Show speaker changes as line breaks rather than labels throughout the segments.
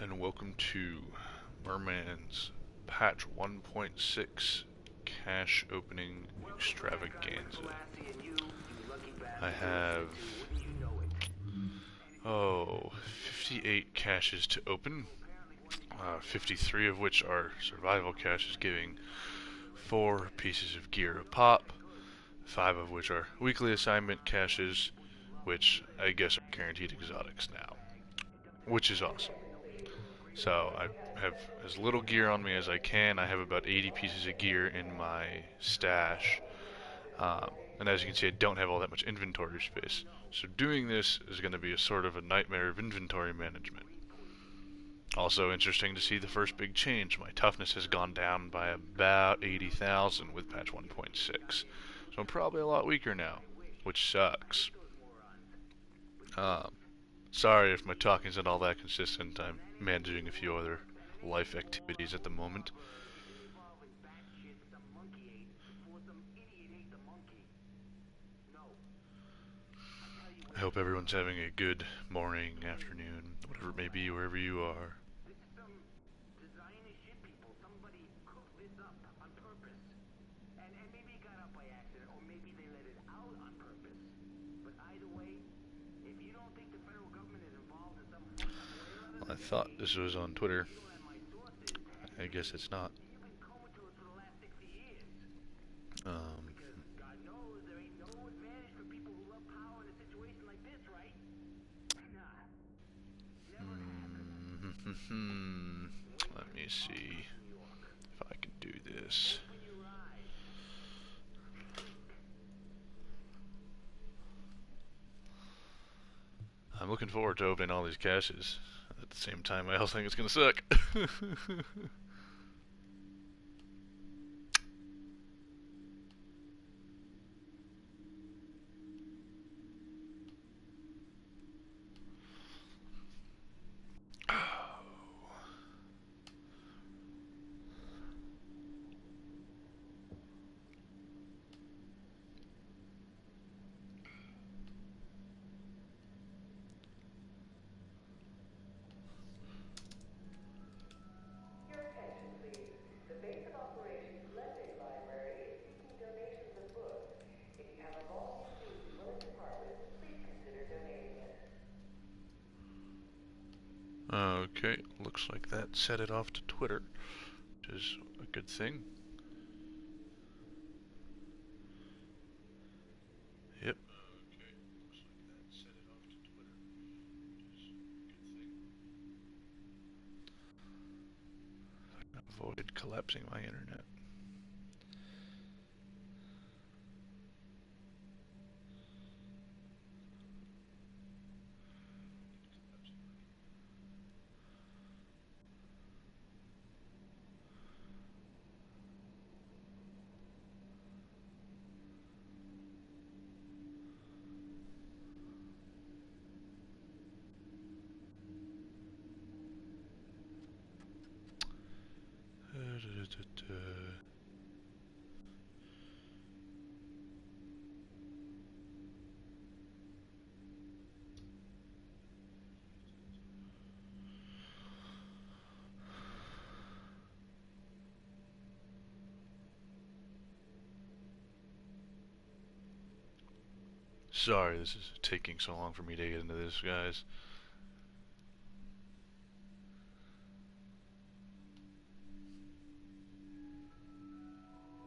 and welcome to Merman's patch 1.6 cache opening extravaganza. I have 58 caches to open, 53 of which are survival caches giving 4 pieces of gear a pop, 5 of which are weekly assignment caches, which I guess are guaranteed exotics now, which is awesome. So I have as little gear on me as I can. I have about 80 pieces of gear in my stash. And as you can see, I don't have all that much inventory space. So doing this is going to be a sort of a nightmare of inventory management. Also interesting to see the first big change. My toughness has gone down by about 80,000 with patch 1.6. So I'm probably a lot weaker now, which sucks. Um, Sorry if my talking isn't all that consistent. I'm managing a few other life activities at the moment. I hope everyone's having a good morning, afternoon, whatever it may be, wherever you are. Well, I thought this was on Twitter. I guess it's not. Um, Let me see if I can do this. I'm looking forward to opening all these caches. At the same time, I also think it's gonna suck.
Your attention, please. The Base of Operations Lending Library is seeking donations of books. If you have a volume you would be willing to part with, please consider donating it.
Okay, looks like that set it off to Twitter, which is a good thing. Yep. Avoided collapsing my internet. Sorry, this is taking so long for me to get into this, guys.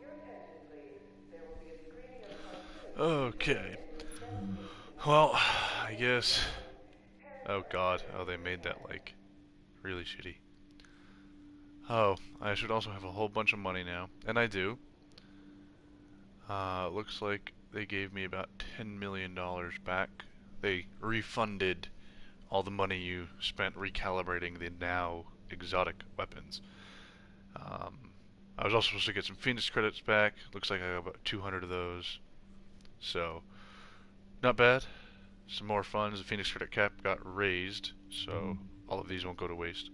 Your attention, please. There will be a screening of cartoons
Okay.
in the Sentinel.
Well, I guess. Oh god. Oh, they made that, like, really shitty. Oh, I should also have a whole bunch of money now. And I do. Looks like they gave me about $10 million back. They refunded all the money you spent recalibrating the now exotic weapons. Um, I was also supposed to get some Phoenix credits back. Looks like I got about 200 of those. So, not bad. Some more funds. The Phoenix credit cap got raised, so all of these won't go to waste.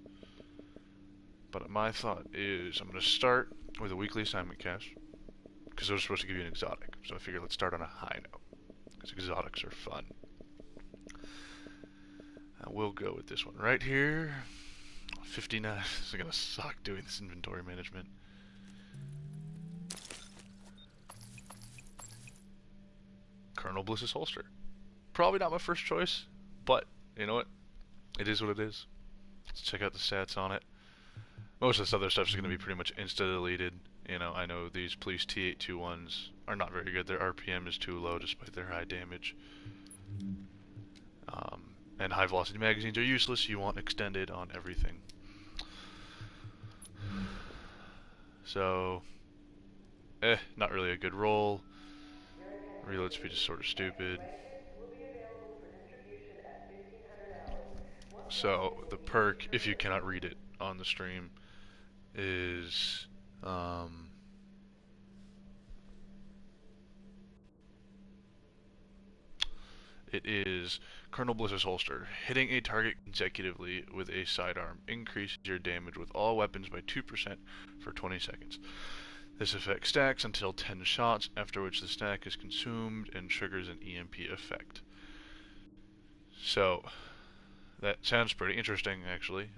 But my thought is I'm going to start with a weekly assignment cache, because those are supposed to give you an exotic. So I figured let's start on a high note, because exotics are fun. We'll go with this one right here. 59. This is gonna suck doing this inventory management. Colonel Bliss's holster. Probably not my first choice, but you know what? It is what it is. Let's check out the stats on it. Most of this other stuff is going to be pretty much insta-deleted. You know, I know these police T821s are not very good. Their RPM is too low despite their high damage. And high velocity magazines are useless. You want extended on everything. So, not really a good roll. Reload speed is sort of stupid. So, the perk, if you cannot read it on the stream, is it is Colonel Bliss's holster. Hitting a target consecutively with a sidearm increases your damage with all weapons by 2% for 20 seconds. This effect stacks until 10 shots, after which the stack is consumed and triggers an EMP effect. So, that sounds pretty interesting, actually.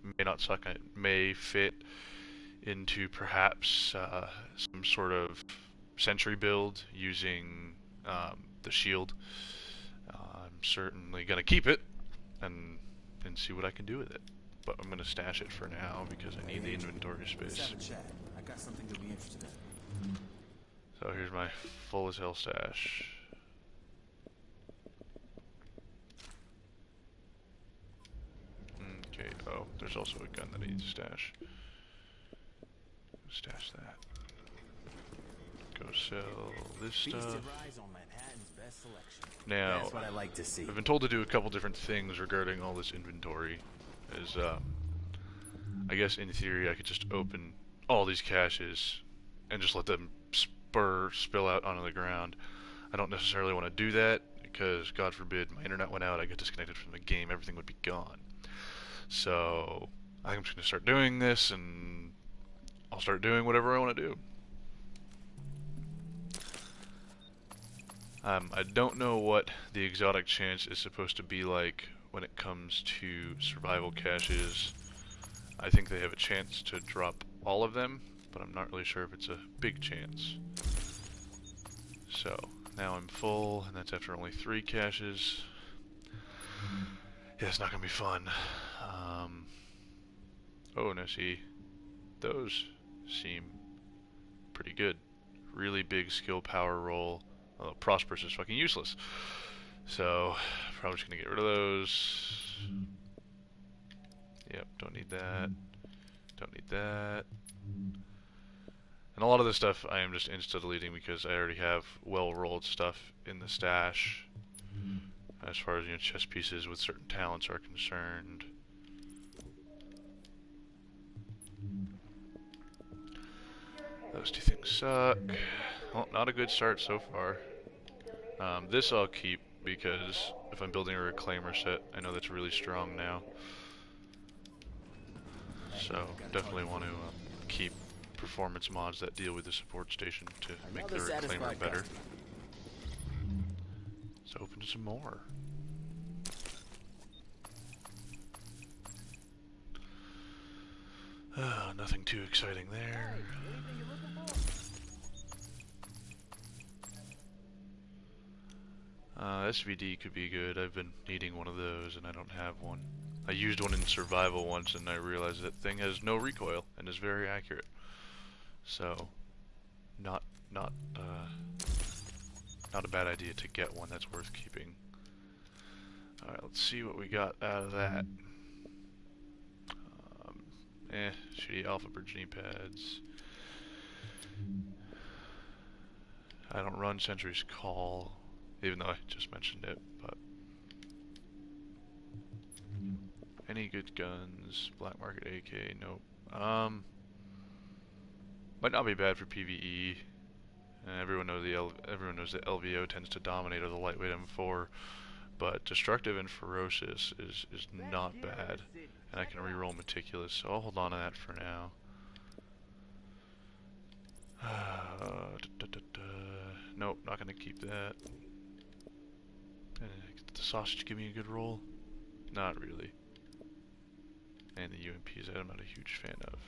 May not suck. It may fit into perhaps some sort of sentry build using the shield. I'm certainly going to keep it and see what I can do with it. But I'm going to stash it for now because I need the inventory space.
I got something to be interested in.
So here's my full as hell stash. Okay, oh, there's also a gun that I need to stash. Stash that. Go sell this stuff. Now,
that's what I like to see.
I've been told to do a couple different things regarding all this inventory. I guess in theory I could just open all these caches and just let them spill out onto the ground. I don't necessarily want to do that because, God forbid, my internet went out, I get disconnected from the game, everything would be gone. So, I think I'm just going to start doing this and I'll start doing whatever I want to do. I don't know what the exotic chance is supposed to be like when it comes to survival caches. I think they have a chance to drop all of them, but I'm not really sure if it's a big chance. So, now I'm full, and that's after only 3 caches. Yeah, it's not going to be fun. Oh, now see, those seem pretty good. Really big skill power roll. Although Prosperous is fucking useless. So, probably just going to get rid of those. Yep, don't need that. Don't need that. And a lot of this stuff I am just insta-deleting because I already have well-rolled stuff in the stash. As far as, chess pieces with certain talents are concerned. Those 2 things suck. Well, not a good start so far. This I'll keep because if I'm building a reclaimer set, I know that's really strong now. So, definitely want to keep performance mods that deal with the support station to make the reclaimer better. Let's open some more. Nothing too exciting there. SVD could be good. I've been needing one of those and I don't have one. I used one in survival once and I realized that thing has no recoil and is very accurate. So, not a bad idea to get one that's worth keeping. Alright, let's see what we got out of that. Shitty Alpha Virginie pads. I don't run Sentry's Call, even though I just mentioned it, but any good guns? Black Market AK, nope. Might not be bad for PvE. Everyone knows that LVO tends to dominate over the lightweight M4, but destructive and ferocious is not bad, and I can reroll meticulous, so I'll hold on to that for now. Nope, not gonna keep that. Did the sausage give me a good roll? Not really. And the UMPs that I'm not a huge fan of.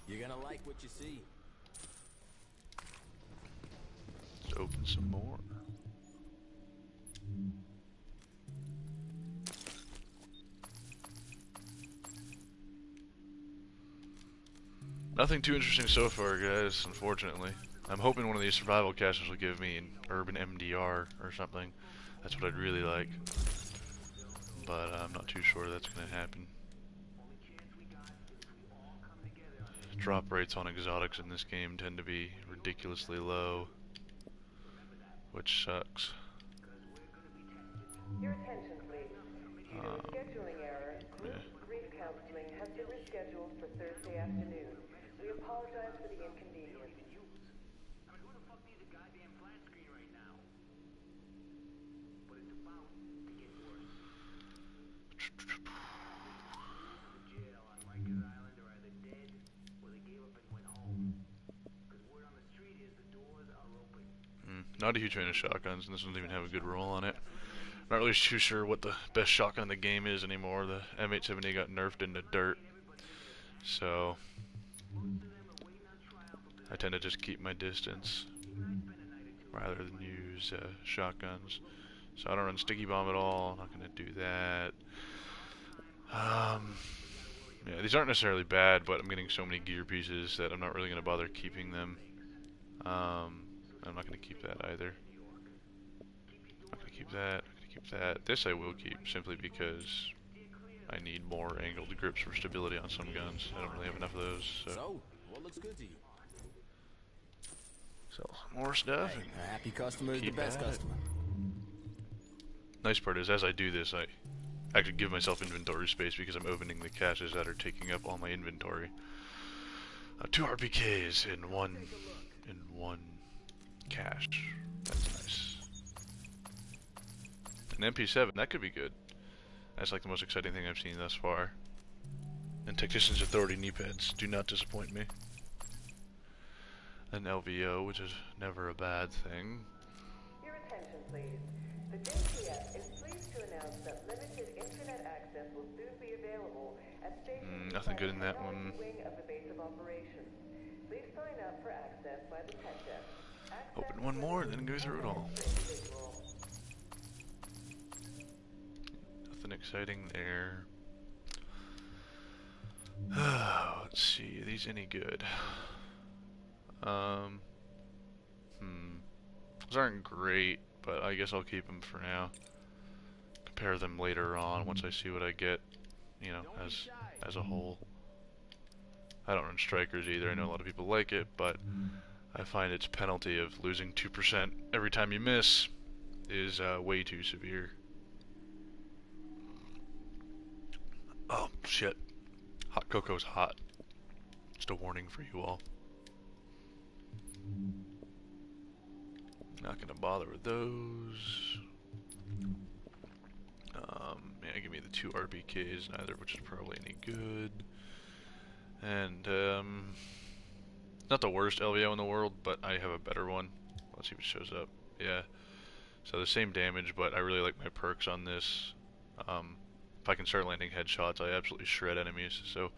You're gonna like what you see.
Let's open some more. Nothing too interesting so far, guys, unfortunately. I'm hoping one of these survival caches will give me an urban MDR or something. That's what I'd really like. But I'm not too sure that's going to happen. Drop rates on exotics in this game tend to be ridiculously low, which sucks.
Your attention, please. Due to a scheduling error, group grief counseling has been rescheduled for Thursday afternoon. We apologize for the inconvenience.
Not a huge fan of shotguns, and this doesn't even have a good roll on it. Not really too sure what the best shotgun in the game is anymore. The M870 got nerfed into dirt, so I tend to just keep my distance rather than use shotguns. So I don't run sticky bomb at all. I'm not going to do that. Yeah, these aren't necessarily bad, but I'm getting so many gear pieces that I'm not really going to bother keeping them. I'm not going to keep that either. I'm not going to keep that. I'm going to keep that. This I will keep simply because I need more angled grips for stability on some guns. I don't really have enough of those.
So, what looks good to you?
Sell some more stuff.
Hey, a happy customer is the
keep
best
at it.
customer.
Nice part is, as I do this, I actually give myself inventory space because I'm opening the caches that are taking up all my inventory. 2 RPKs in one cache. That's nice. An MP7, that could be good. That's like the most exciting thing I've seen thus far. And Technicians Authority knee pads do not disappoint me. An LVO, which is never a bad thing.
Your attention, please. The JTF is pleased to announce that limited internet access will soon be available at stations
Nothing
by
good
the
in that
technology
one.
wing of the base of operations. Please sign up for access by the tech desk.
Open one more and then go through it all. Nothing exciting there. Let's see, are these any good? Those aren't great, but I guess I'll keep them for now. Compare them later on once I see what I get, you know, as a whole. I don't run strikers either. I know a lot of people like it, but I find its penalty of losing 2% every time you miss is way too severe. Oh, shit. Hot cocoa's hot. Just a warning for you all. Not gonna bother with those. Yeah, give me the 2 RBKs, neither of which is probably any good. And, not the worst LVO in the world, but I have a better one. Let's see if it shows up. Yeah. So the same damage, but I really like my perks on this. If I can start landing headshots, I absolutely shred enemies. So,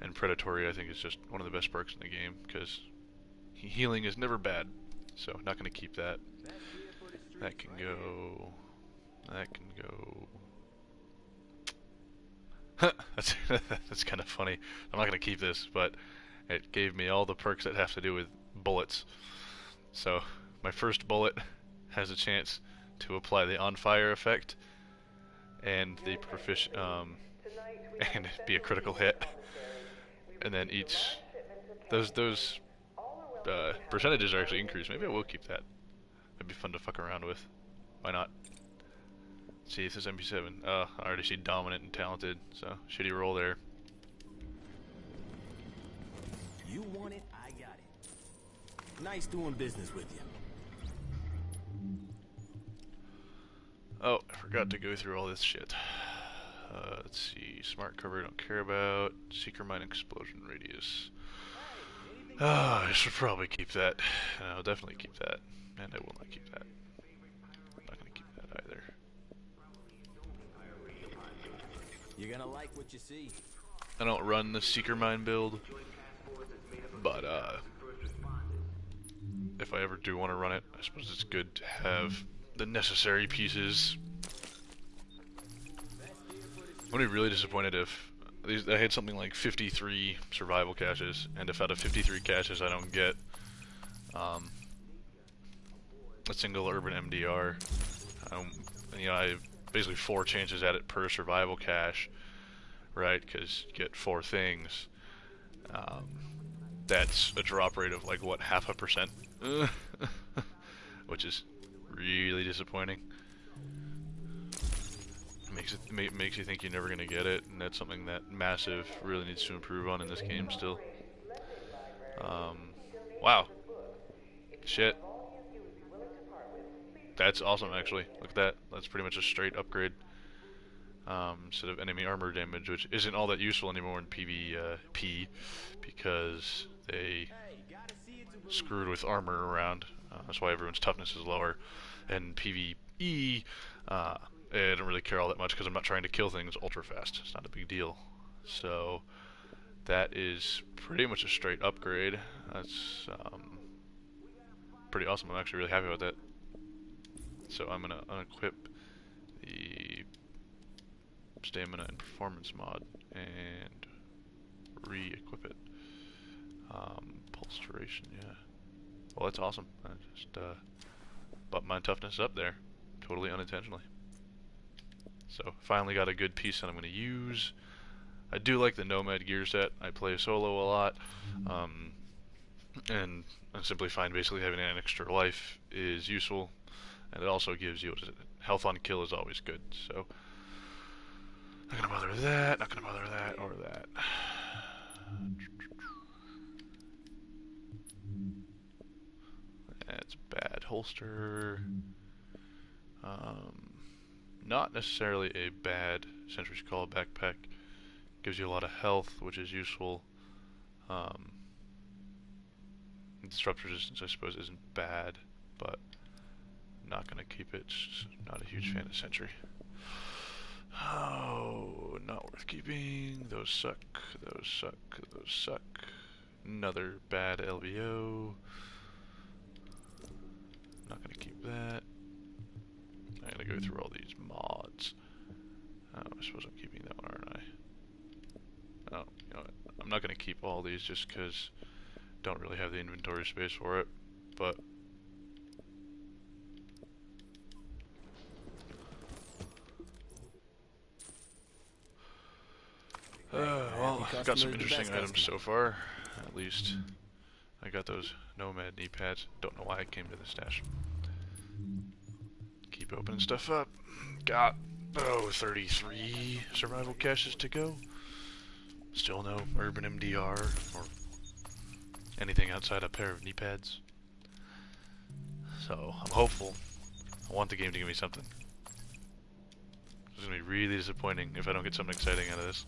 and Predatory, I think, is just one of the best perks in the game, because healing is never bad. So, not going to keep that. That can go. That can go. That's kind of funny. I'm not going to keep this, but it gave me all the perks that have to do with bullets. So, my first bullet has a chance to apply the on fire effect and the proficient, and be a critical hit. And then each, those percentages are actually increased. Maybe I will keep that. It'd be fun to fuck around with. Why not? Let's see, it says MP7. I already see dominant and talented, so shitty roll there.
You want it, I got it. Nice doing business with you.
Oh, I forgot to go through all this shit. Let's see, smart cover I don't care about. Seeker mine explosion radius. I should probably keep that. I'll definitely keep that. And I will not keep that. I'm not going to keep that either.
You're gonna like what you see.
I don't run the Seeker Mine build, but if I ever do want to run it, I suppose it's good to have the necessary pieces. I'm gonna be really disappointed if I had something like 53 survival caches, and if out of 53 caches I don't get a single urban MDR. And, you know, I have basically 4 chances at it per survival cache, right? Because you get 4 things. That's a drop rate of like what, 0.5%, which is really disappointing. Makes you think you're never gonna get it, and that's something that Massive really needs to improve on in this game still. Wow. Shit. That's awesome, actually. Look at that. That's pretty much a straight upgrade. Instead of enemy armor damage, which isn't all that useful anymore in PvP, because they screwed with armor around. That's why everyone's toughness is lower. And PvE, I don't really care all that much because I'm not trying to kill things ultra fast. It's not a big deal. So that is pretty much a straight upgrade. That's pretty awesome. I'm actually really happy about that. So I'm gonna unequip the stamina and performance mod and re-equip it. Pulse duration, yeah. Well, that's awesome. I just bumped my toughness up there, totally unintentionally. So finally got a good piece that I'm going to use. I do like the Nomad gear set. I play solo a lot, and I simply find basically having an extra life is useful, and it also gives you health on kill is always good. So not gonna bother with that. Not gonna bother with that or that. That's bad. Holster. Not necessarily a bad Sentry's Call backpack. Gives you a lot of health, which is useful. Disruptor resistance, I suppose, isn't bad, but not gonna keep it. Just not a huge fan of Sentry. Oh, not worth keeping. Those suck. Those suck. Those suck. Another bad LVO. Not gonna keep that. I'm gonna go through all these mods. Oh, I suppose I'm keeping that one, aren't I? Oh, you know what? I'm not gonna keep all these just because don't really have the inventory space for it. But well, I got some interesting items so far. At least I got those Nomad knee pads. Don't know why I came to the stash. Keep opening stuff up. Got 33 survival caches to go. Still no urban MDR or anything outside a pair of knee pads. So I'm hopeful. I want the game to give me something. It's gonna be really disappointing if I don't get something exciting out of this.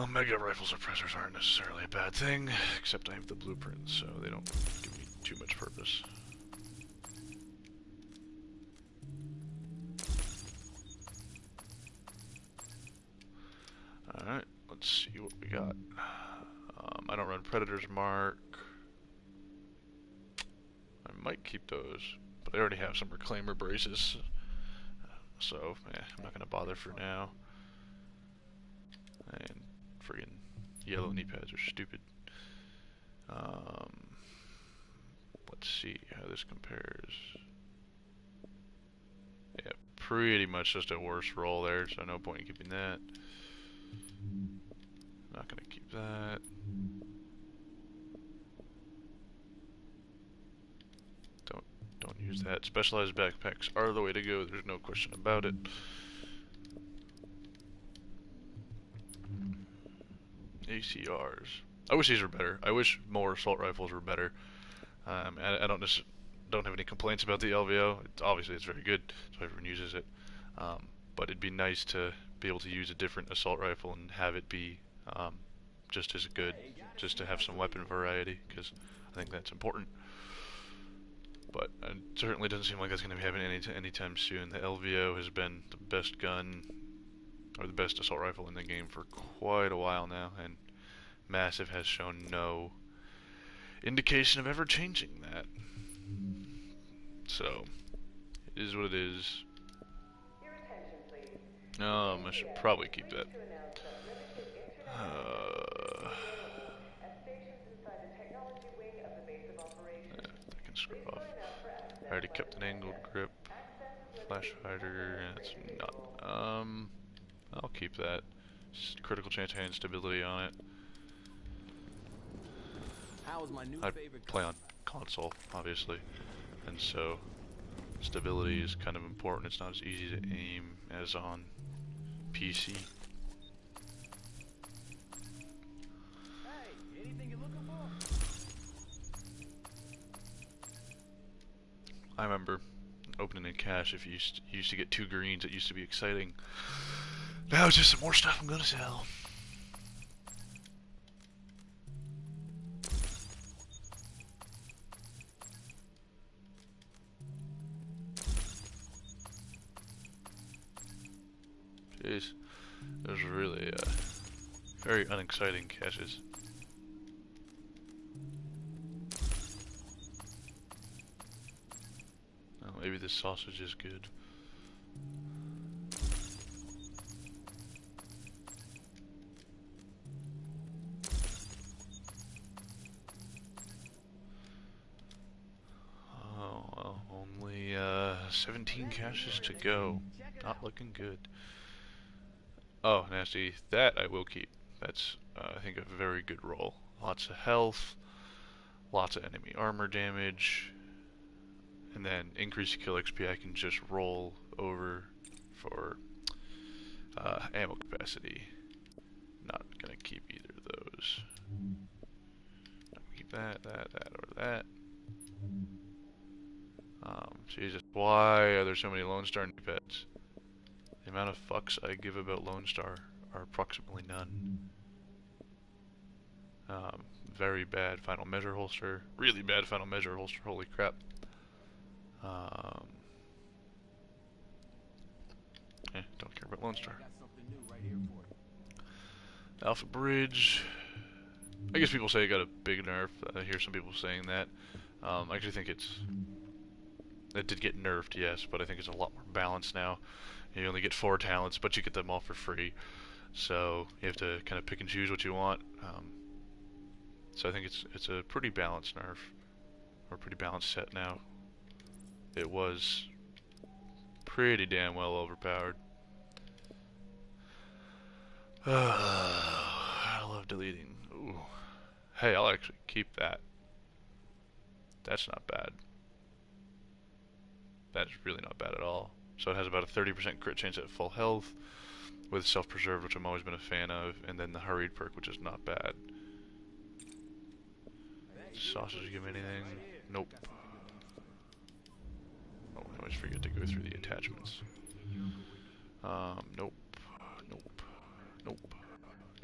Mega rifle suppressors aren't necessarily a bad thing, except I have the blueprints, so they don't give me too much purpose. Alright, let's see what we got. I don't run Predator's Mark. I might keep those, but I already have some Reclaimer braces, so I'm not going to bother for now. And friggin' yellow knee pads are stupid. Let's see how this compares. Yeah, pretty much just a worse roll there, so no point in keeping that. Not gonna keep that. Don't use that. Specialized backpacks are the way to go, there's no question about it. ACRs. I wish these were better. I wish more assault rifles were better. I don't have any complaints about the LVO. Obviously, it's very good, so everyone uses it. But it'd be nice to be able to use a different assault rifle and have it be just as good, just to have some weapon variety, because I think that's important. but it certainly doesn't seem like that's going to be happening anytime soon. The LVO has been the best gun, or the best assault rifle in the game for quite a while now, and Massive has shown no indication of ever changing that. So, it is what it is.
Your attention, please.
I should probably keep that.
To announce that limited internet
Uh,
available at stations inside the technology wing of the base of operations.
I can scrub
Please
off.
join us for access
I already
when
kept an angled grip.
access is
Flash
limited
fighter,
and
that's
restricted
not.
visual.
I'll keep that. Critical chance of hand stability on it.
How is my new
I
favorite
play on console, obviously, and so stability is kind of important. It's not as easy to aim as on PC.
Hey, anything you're looking for?
I remember opening a cache. If you used to get 2 greens, it used to be exciting. Now it's just some more stuff I'm gonna sell. Jeez, those are really very unexciting caches. Oh, maybe this sausage is good. Oh, well, only 17 caches to go. Not looking good. Oh, nasty. That I will keep. That's, I think, a very good roll. Lots of health, lots of enemy armor damage, and then increased kill XP I can just roll over for ammo capacity. Not gonna keep either of those. Keep that, or that. Jesus, why are there so many Lone Star new pets? The amount of fucks I give about Lone Star are approximately none. Very bad final measure holster. Really bad final measure holster, holy crap. Don't care about Lone Star. Alpha Bridge. I guess people say it got a big nerf. I hear some people saying that. I actually think it did get nerfed, yes, but I think it's a lot more balanced now. You only get 4 talents, but you get them all for free. So you have to kind of pick and choose what you want. So I think it's a pretty balanced nerf, or a pretty balanced set now. It was pretty damn well overpowered. I love deleting. Ooh. Hey, I'll actually keep that. That's not bad. That's really not bad at all. So it has about a 30% crit chance at full health, with self-preserved, which I've always been a fan of, and then the hurried perk, which is not bad. Sausage give me anything? Nope. Oh, I always forget to go through the attachments. Nope. Nope. Nope. Nope.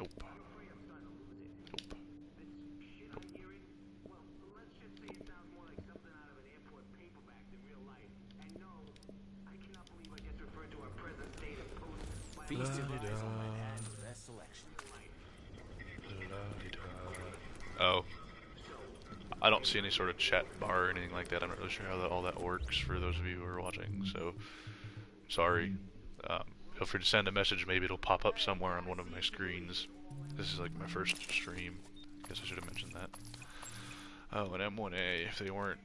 Nope. Nope. Oh. I don't see any sort of chat bar or anything like that. I'm not really sure how all that works for those of you who are watching, so sorry. Feel free to send a message. Maybe it'll pop up somewhere on one of my screens. This is like my first stream. Guess I should have mentioned that. Oh, an M1A. If they weren't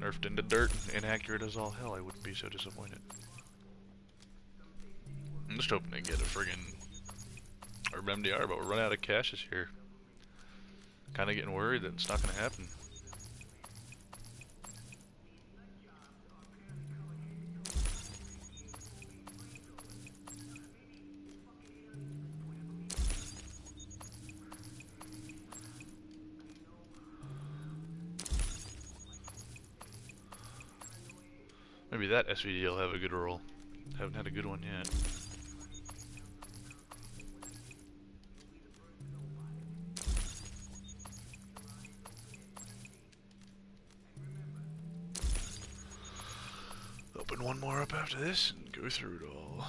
nerfed into dirt and inaccurate as all hell, I wouldn't be so disappointed. I'm just hoping to get a friggin' Urban MDR, but we're running out of caches here. Kinda getting worried that it's not gonna happen. Maybe that SVD will have a good roll. Haven't had a good one yet. open one more up after this and go through it all.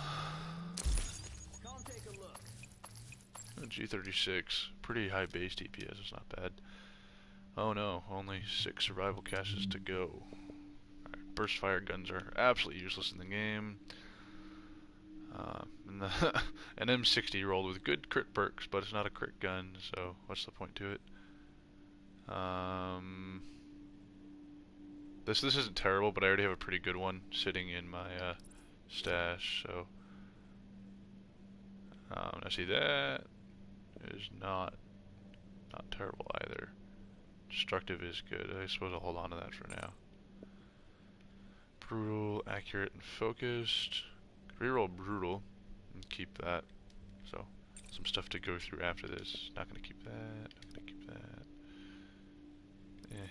Come take a look.
G36, pretty high base DPS, it's not bad. Oh no, only 6 survival caches to go. Alright, burst fire guns are absolutely useless in the game. And an M60 rolled with good crit perks, but it's not a crit gun, so what's the point to it? This isn't terrible, but I already have a pretty good one sitting in my stash, so I see that is not terrible either. Destructive is good. I suppose I'll hold on to that for now. Brutal, accurate, and focused. Reroll brutal and keep that. So some stuff to go through after this. Not gonna keep that. Not gonna keep that. Eh.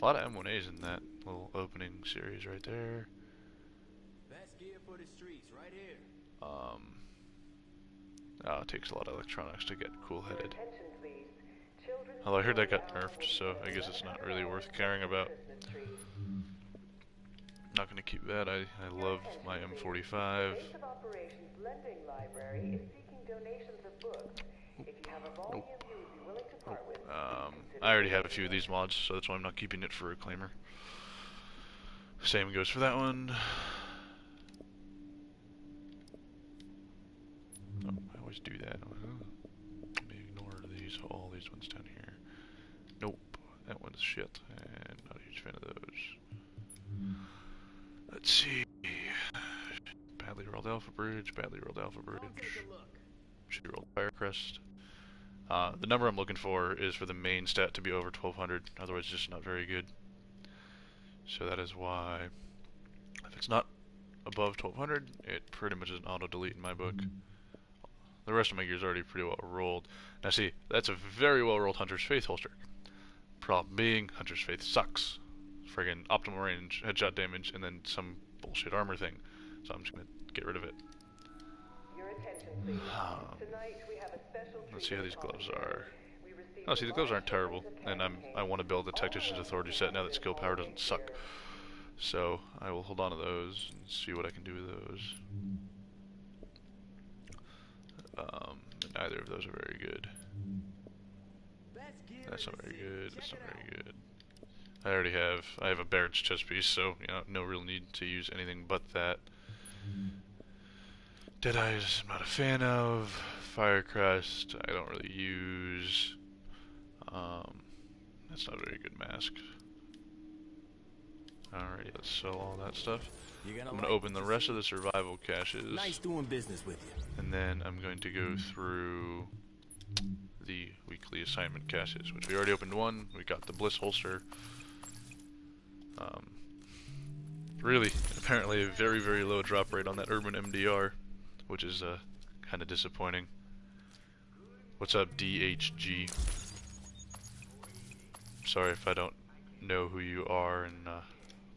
A lot of M1As in that little opening series right there.
Best gear for the streets, right here.
Oh, it takes a lot of electronics to get cool-headed.
Attention, please. Children's
Although I heard that got
program
nerfed, so I guess it's not really worth caring about.
Christmas trees.
Not gonna keep that. I love my M45.
Base of Operations Lending Library is seeking donations of books. If you have a volume you would be willing to part with,
I already have a few of these mods, so that's why I'm not keeping it for Reclaimer. Same goes for that one. Oh, I always do that. Let me ignore all these ones down here. Nope, that one's shit, and not a huge fan of those. Let's see. Badly rolled Alpha Bridge, badly rolled Alpha Bridge.
Come take a look.
She rolled Firecrest. The number I'm looking for is for the main stat to be over 1200, otherwise it's just not very good. So that is why, if it's not above 1200, it pretty much is an auto-delete in my book. The rest of my gear is already pretty well rolled. Now see, that's a very well rolled Hunter's Faith holster. Problem being, Hunter's Faith sucks. Friggin' optimal range, headshot damage, and then some bullshit armor thing. So I'm just gonna get rid of it.
Your attention, please. Tonight we have a special
Let's see how these gloves are.
We received
Oh, see, the gloves aren't
a
terrible,
large
and I want to build the Tactician's Authority set now that skill power doesn't suck. So I will hold on to those and see what I can do with those. Neither of those are very good.
Best gear
That's
in
not
the
very
city.
good.
Check
That's not
it
very
out.
good. I have a Baird's chest piece, so no real need to use anything but that. Deadeyes, I'm not a fan of. Firecrest, I don't really use. That's not a very good mask. Alrighty, let's sell all that stuff.
You're
I'm gonna open the rest of the survival caches,
Nice doing business with you.
and then I'm going to go through the weekly assignment caches, which we already opened one. We got the Bliss holster. Really, apparently a very, very low drop rate on that Urban MDR, which is kind of disappointing. What's up, DHG? Sorry if I don't know who you are in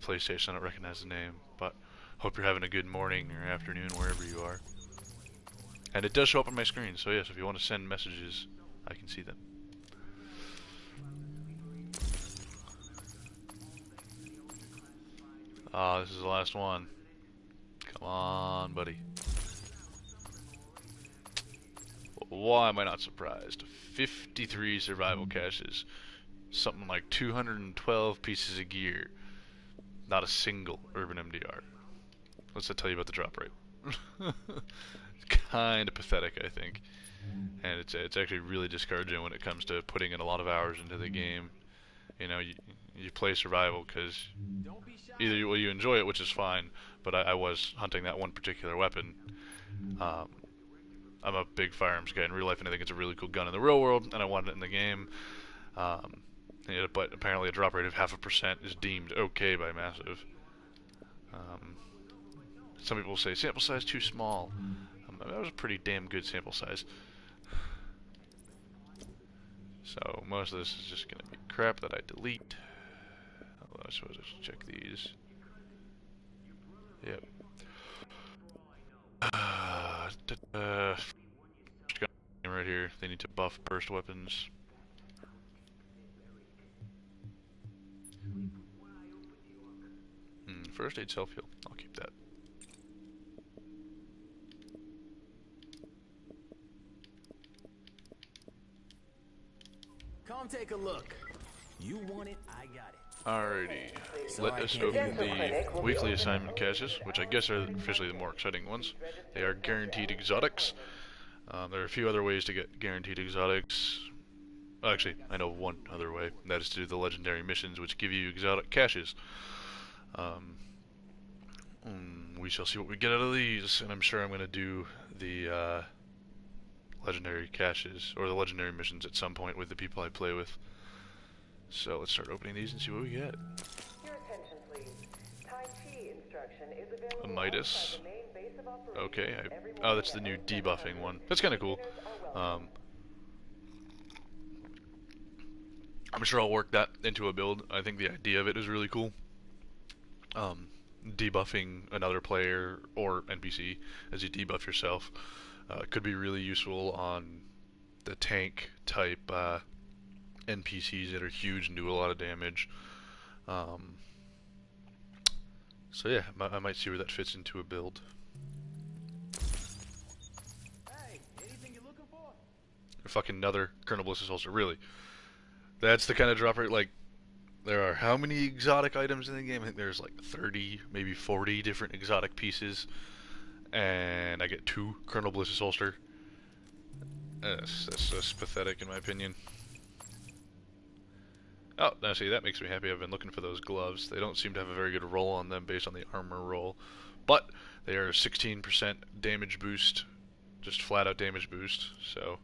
PlayStation, I don't recognize the name, but hope you're having a good morning or afternoon wherever you are. And it does show up on my screen, so yes, if you want to send messages, I can see them. Ah, this is the last one. Come on, buddy. Why am I not surprised? 53 survival caches. Something like 212 pieces of gear. Not a single Urban MDR. What's that tell you about the drop rate? It's kind of pathetic, I think. And it's actually really discouraging when it comes to putting in a lot of hours into the game. You know, you play survival because either you enjoy it, which is fine, but I was hunting that one particular weapon. I'm a big firearms guy in real life, and I think it's a really cool gun in the real world, and I want it in the game. But apparently a drop rate of 0.5% is deemed okay by Massive. Some people say sample size too small. That was a pretty damn good sample size. So most of this is just going to be crap that I delete. Although I suppose I should check these. Yep. Right here, they need to buff burst weapons. first aid self heal. I'll keep that.
Come take a look. You want it, I got it.
Alrighty,
So
let
I
us
can't
open
even-
the weekly assignment caches, which I guess are officially the more exciting ones. They are guaranteed exotics. There are a few other ways to get guaranteed exotics. Actually, I know of one other way. And that is to do the legendary missions, which give you exotic caches. We shall see what we get out of these, and I'm sure I'm going to do the legendary caches, or the legendary missions at some point with the people I play with. So let's start opening these and see what we get.
Your attention, please. Tai Chi instruction is available
A Midas.
outside the main base of operations
Okay,
every
oh, that's the
morning
new
at
debuffing
700.
one. That's kind of cool.
Beginners are welcome.
I'm sure I'll work that into a build. I think the idea of it is really cool. Debuffing another player or NPC as you debuff yourself could be really useful on the tank type NPCs that are huge and do a lot of damage. So yeah, I might see where that fits into a build.
Hey, anything you're looking for?
Fucking another Colonel Bliss's holster, really. That's the kind of drop rate, like, there are how many exotic items in the game? I think there's like 30, maybe 40 different exotic pieces. And I get 2 Colonel Bliss's holster. That's just pathetic in my opinion. Oh, now see, that makes me happy. I've been looking for those gloves. They don't seem to have a very good roll on them based on the armor roll. But they are 16% damage boost. Just flat out damage boost. So,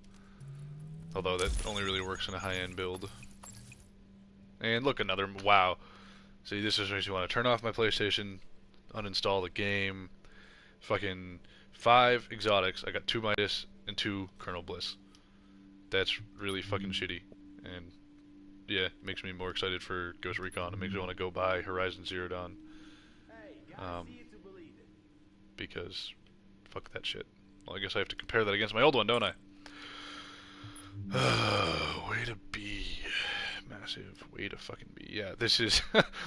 although that only really works in a high-end build. And look, another, wow. See, this just makes me want to turn off my PlayStation, uninstall the game. Fucking 5 exotics. I got 2 Midas and 2 Colonel Bliss. That's really fucking shitty. And yeah, it makes me more excited for Ghost Recon. It makes me want to go buy Horizon Zero Dawn.
Hey, gotta see it to believe it.
Because fuck that shit. Well, I guess I have to compare that against my old one, don't I? Way to be. Massive. Way to fucking be. Yeah, this is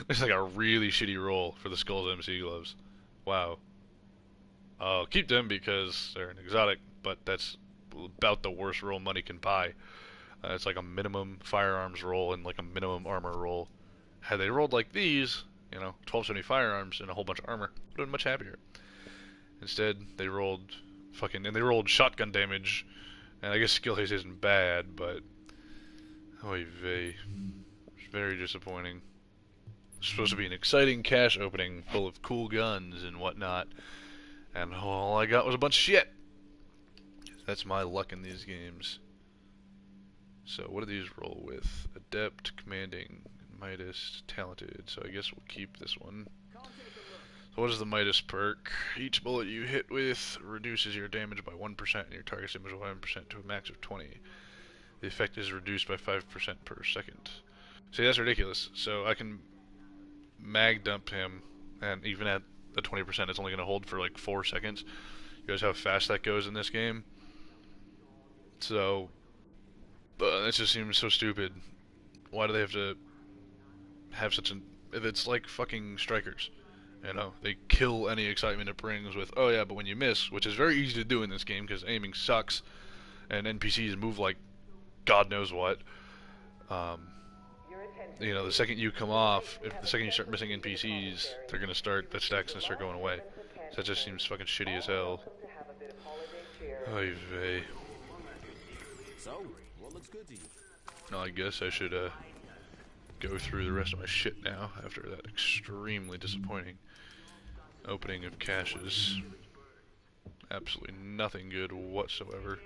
this is like a really shitty roll for the Skulls MC gloves. Wow. I'll keep them because they're an exotic, but that's about the worst roll money can buy. It's like a minimum firearms roll and like a minimum armor roll. Had they rolled like these, you know, 1270 firearms and a whole bunch of armor, I would have been much happier. Instead, they rolled shotgun damage, and I guess skill haste isn't bad, but oy vey. It's very disappointing. It's supposed to be an exciting cache opening full of cool guns and whatnot, and all I got was a bunch of shit. That's my luck in these games. So what do these roll with? Adept, Commanding, Midas, Talented. So I guess we'll keep this one. So what is the Midas perk? Each bullet you hit with reduces your damage by 1% and your target's damage by 1% to a max of 20. The effect is reduced by 5% per second. See, that's ridiculous. So I can mag dump him, and even at the 20%, it's only going to hold for like 4 seconds. You guys know how fast that goes in this game? So that just seems so stupid. Why do they have to have such an... It's like fucking strikers. You know, they kill any excitement it brings with, oh yeah, but when you miss, which is very easy to do in this game because aiming sucks, and NPCs move like God knows what. You know, the second you come off, if the second you start missing NPCs, they're gonna start, the stack's gonna start going away. So that just seems fucking shitty as hell. Oy vey.
So, what looks good to you?
No, I guess I should go through the rest of my shit now after that extremely disappointing opening of caches. Absolutely nothing good whatsoever.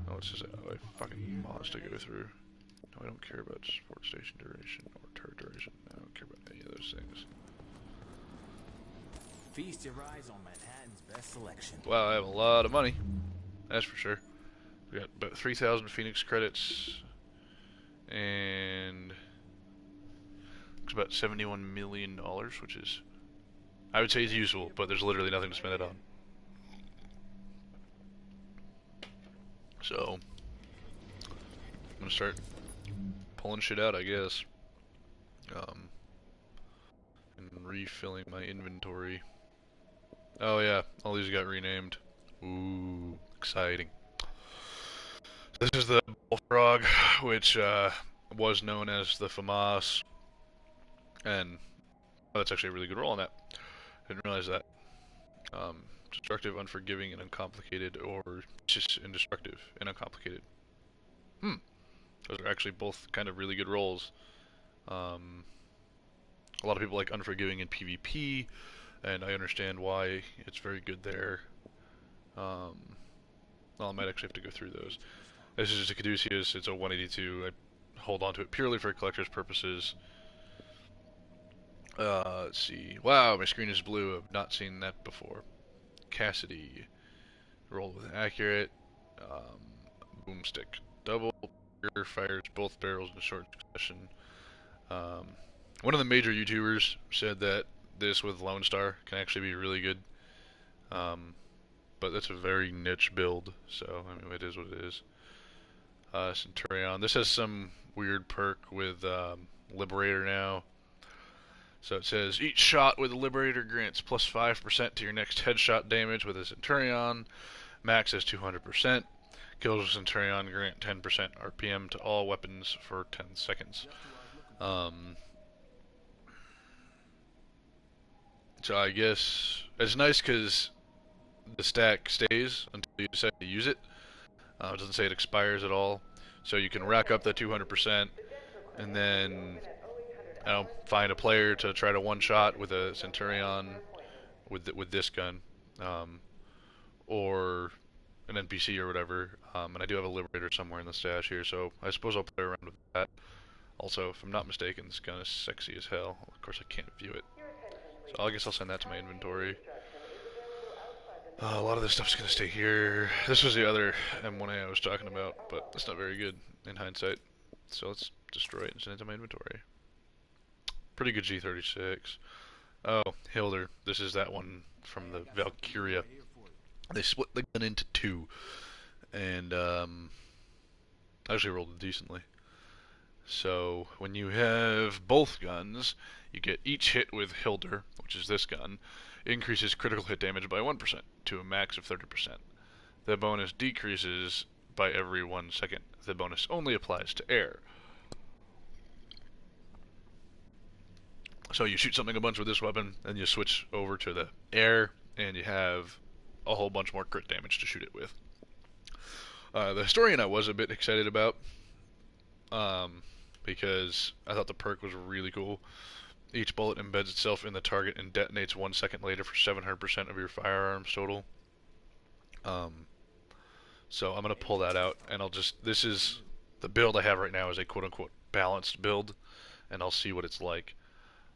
Oh, it's just fucking mods to go through. No, I don't care about support station duration or turret duration. I don't care about any of those things.
Feast your eyes on Manhattan's best selection.
Wow, I have a lot of money. That's for sure. We got about 3,000 Phoenix credits. And it's about $71 million, which is, I would say it's useful, but there's literally nothing to spend it on. So, I'm gonna start pulling shit out, I guess. And refilling my inventory. Oh yeah, all these got renamed. Ooh, exciting. This is the bullfrog, which was known as the FAMAS, and oh, that's actually a really good roll on that. Didn't realize that. Destructive, unforgiving, and uncomplicated, or just indestructive and uncomplicated. Those are actually both kind of really good rolls. A lot of people like unforgiving in PvP, and I understand why it's very good there. Well, I might actually have to go through those. This is just a Caduceus. It's a 182. I hold on to it purely for collector's purposes. Let's see. Wow, my screen is blue. I've not seen that before. Cassidy. Roll with accurate. Boomstick. Double. Fires both barrels in short succession. One of the major YouTubers said that this with Lone Star can actually be really good. But that's a very niche build, so I mean it is what it is. Centurion. This has some weird perk with Liberator now. So it says each shot with a Liberator grants plus 5% to your next headshot damage with a Centurion. Max is 200%. Kills with Centurion grant 10% RPM to all weapons for 10 seconds. So I guess it's nice because the stack stays until you decide to use it. It doesn't say it expires at all. So you can rack up that 200% and then find a player to try to one-shot with a Centurion with this gun, or an NPC or whatever. And I do have a Liberator somewhere in the stash here, so I suppose I'll play around with that. Also, if I'm not mistaken, this gun is sexy as hell. Of course, I can't view it, so I guess I'll send that to my inventory. A lot of this stuff's gonna stay here. This was the other M1A I was talking about, but it's not very good in hindsight. So let's destroy it and send it to my inventory. Pretty good G36. Oh, Hilder. This is that one from the Valkyria. They split the gun into two, and actually rolled it decently. So when you have both guns, you get each hit with Hilder, which is this gun, increases critical hit damage by 1% to a max of 30%. The bonus decreases by every 1 second. The bonus only applies to air. So you shoot something a bunch with this weapon, and you switch over to the air, and you have a whole bunch more crit damage to shoot it with. The Historian I was a bit excited about, because I thought the perk was really cool. Each bullet embeds itself in the target and detonates 1 second later for 700% of your firearms total. So I'm going to pull that out, and this is, the build I have right now is a quote-unquote balanced build, and I'll see what it's like.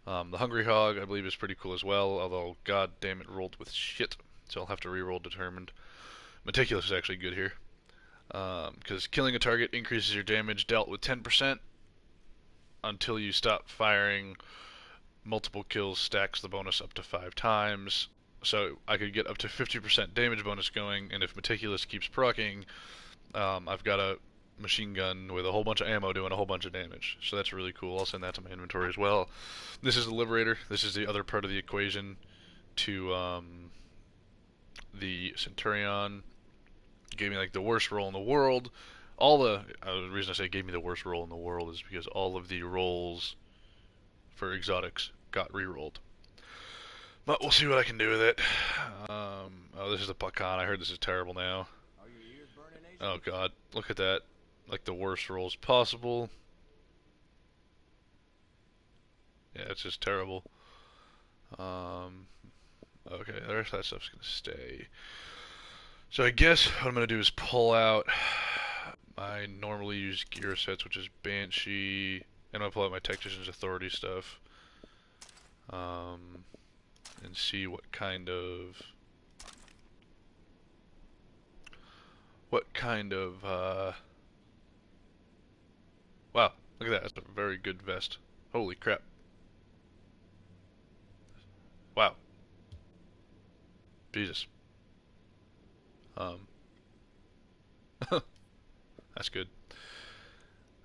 The Hungry Hog, I believe, is pretty cool as well, although, god damn it, rolled with shit, so I'll have to re-roll Determined. Meticulous is actually good here, because killing a target increases your damage dealt with 10% until you stop firing. Multiple kills stacks the bonus up to 5 times, so I could get up to 50% damage bonus going, and if Meticulous keeps proccing, I've got a machine gun with a whole bunch of ammo doing a whole bunch of damage. So that's really cool. I'll send that to my inventory as well. This is the Liberator. This is the other part of the equation to the Centurion. Gave me like the worst roll in the world. The reason I say gave me the worst roll in the world is because all of the rolls for exotics got re-rolled. But we'll see what I can do with it. Oh, this is the Pacan. I heard this is terrible now. Oh god, look at that. Like the worst rolls possible. Yeah, it's just terrible. Okay, the rest of that stuff's gonna stay. So I guess what I'm gonna do is pull out my normally used gear sets, which is Banshee, and I'm gonna pull out my Tactician's Authority stuff. And see what kind of wow, look at that. That's a very good vest. Holy crap. Wow. Jesus. That's good.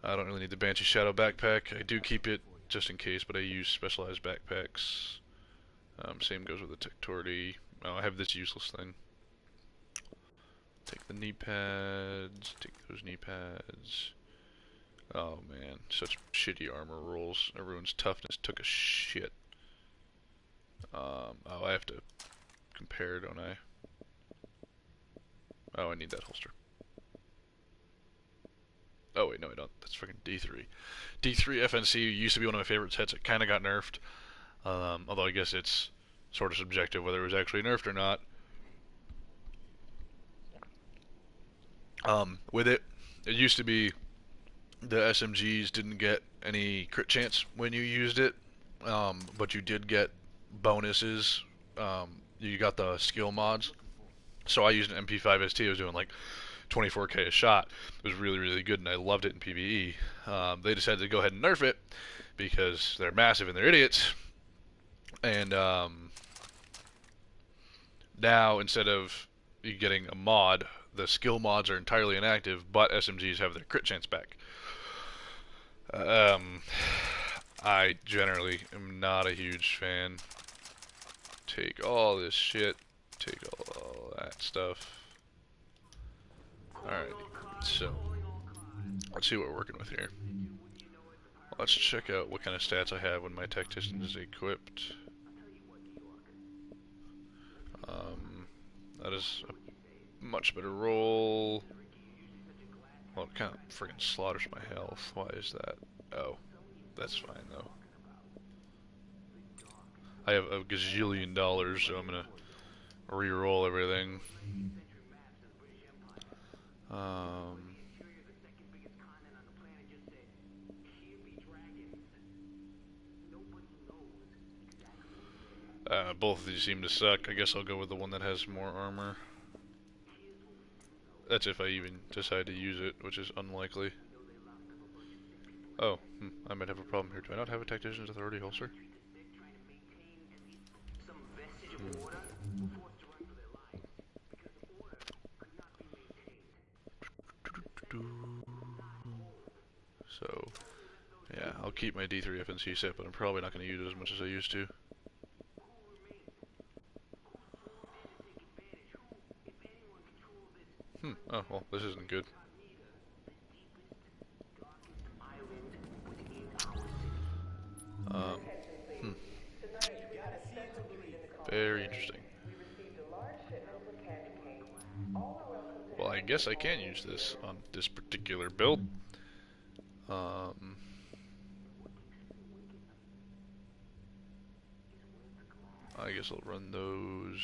I don't really need the Banshee Shadow backpack. I do keep it just in case, but I use specialized backpacks. Same goes with the Tectordi. Oh, I have this useless thing. Take the knee pads. Take those knee pads. Oh man, such shitty armor rolls. Everyone's toughness took a shit. Oh, I have to compare, don't I? Oh, I need that holster. Oh wait, no I don't. That's freaking D3. D3 FNC used to be one of my favorite sets. It kind of got nerfed. Although I guess it's sort of subjective whether it was actually nerfed or not. With it, it used to be the SMGs didn't get any crit chance when you used it, but you did get bonuses. You got the skill mods. So I used an MP5 ST. I was doing like 24k a shot. It was really, really good, and I loved it in PvE. They decided to go ahead and nerf it because they're massive and they're idiots. And now, instead of you getting a mod, the skill mods are entirely inactive, but SMGs have their crit chance back. I generally am not a huge fan. Take all this shit. Take all that stuff. Alright, so let's see what we're working with here. Let's check out what kind of stats I have when my tactician is equipped. That is a much better roll. Well, it kind of freaking slaughters my health. Why is that? Oh, that's fine though. I have a gazillion dollars, so I'm gonna re-roll everything. Both of these seem to suck. I guess I'll go with the one that has more armor. That's if I even decide to use it, which is unlikely. Oh, I might have a problem here. Do I not have a Tactician's Authority holster? So, yeah, I'll keep my D3 FNC set, but I'm probably not going to use it as much as I used to. Oh, well, this isn't good. Very interesting. Well, I guess I can use this on this particular build. I guess I'll run those.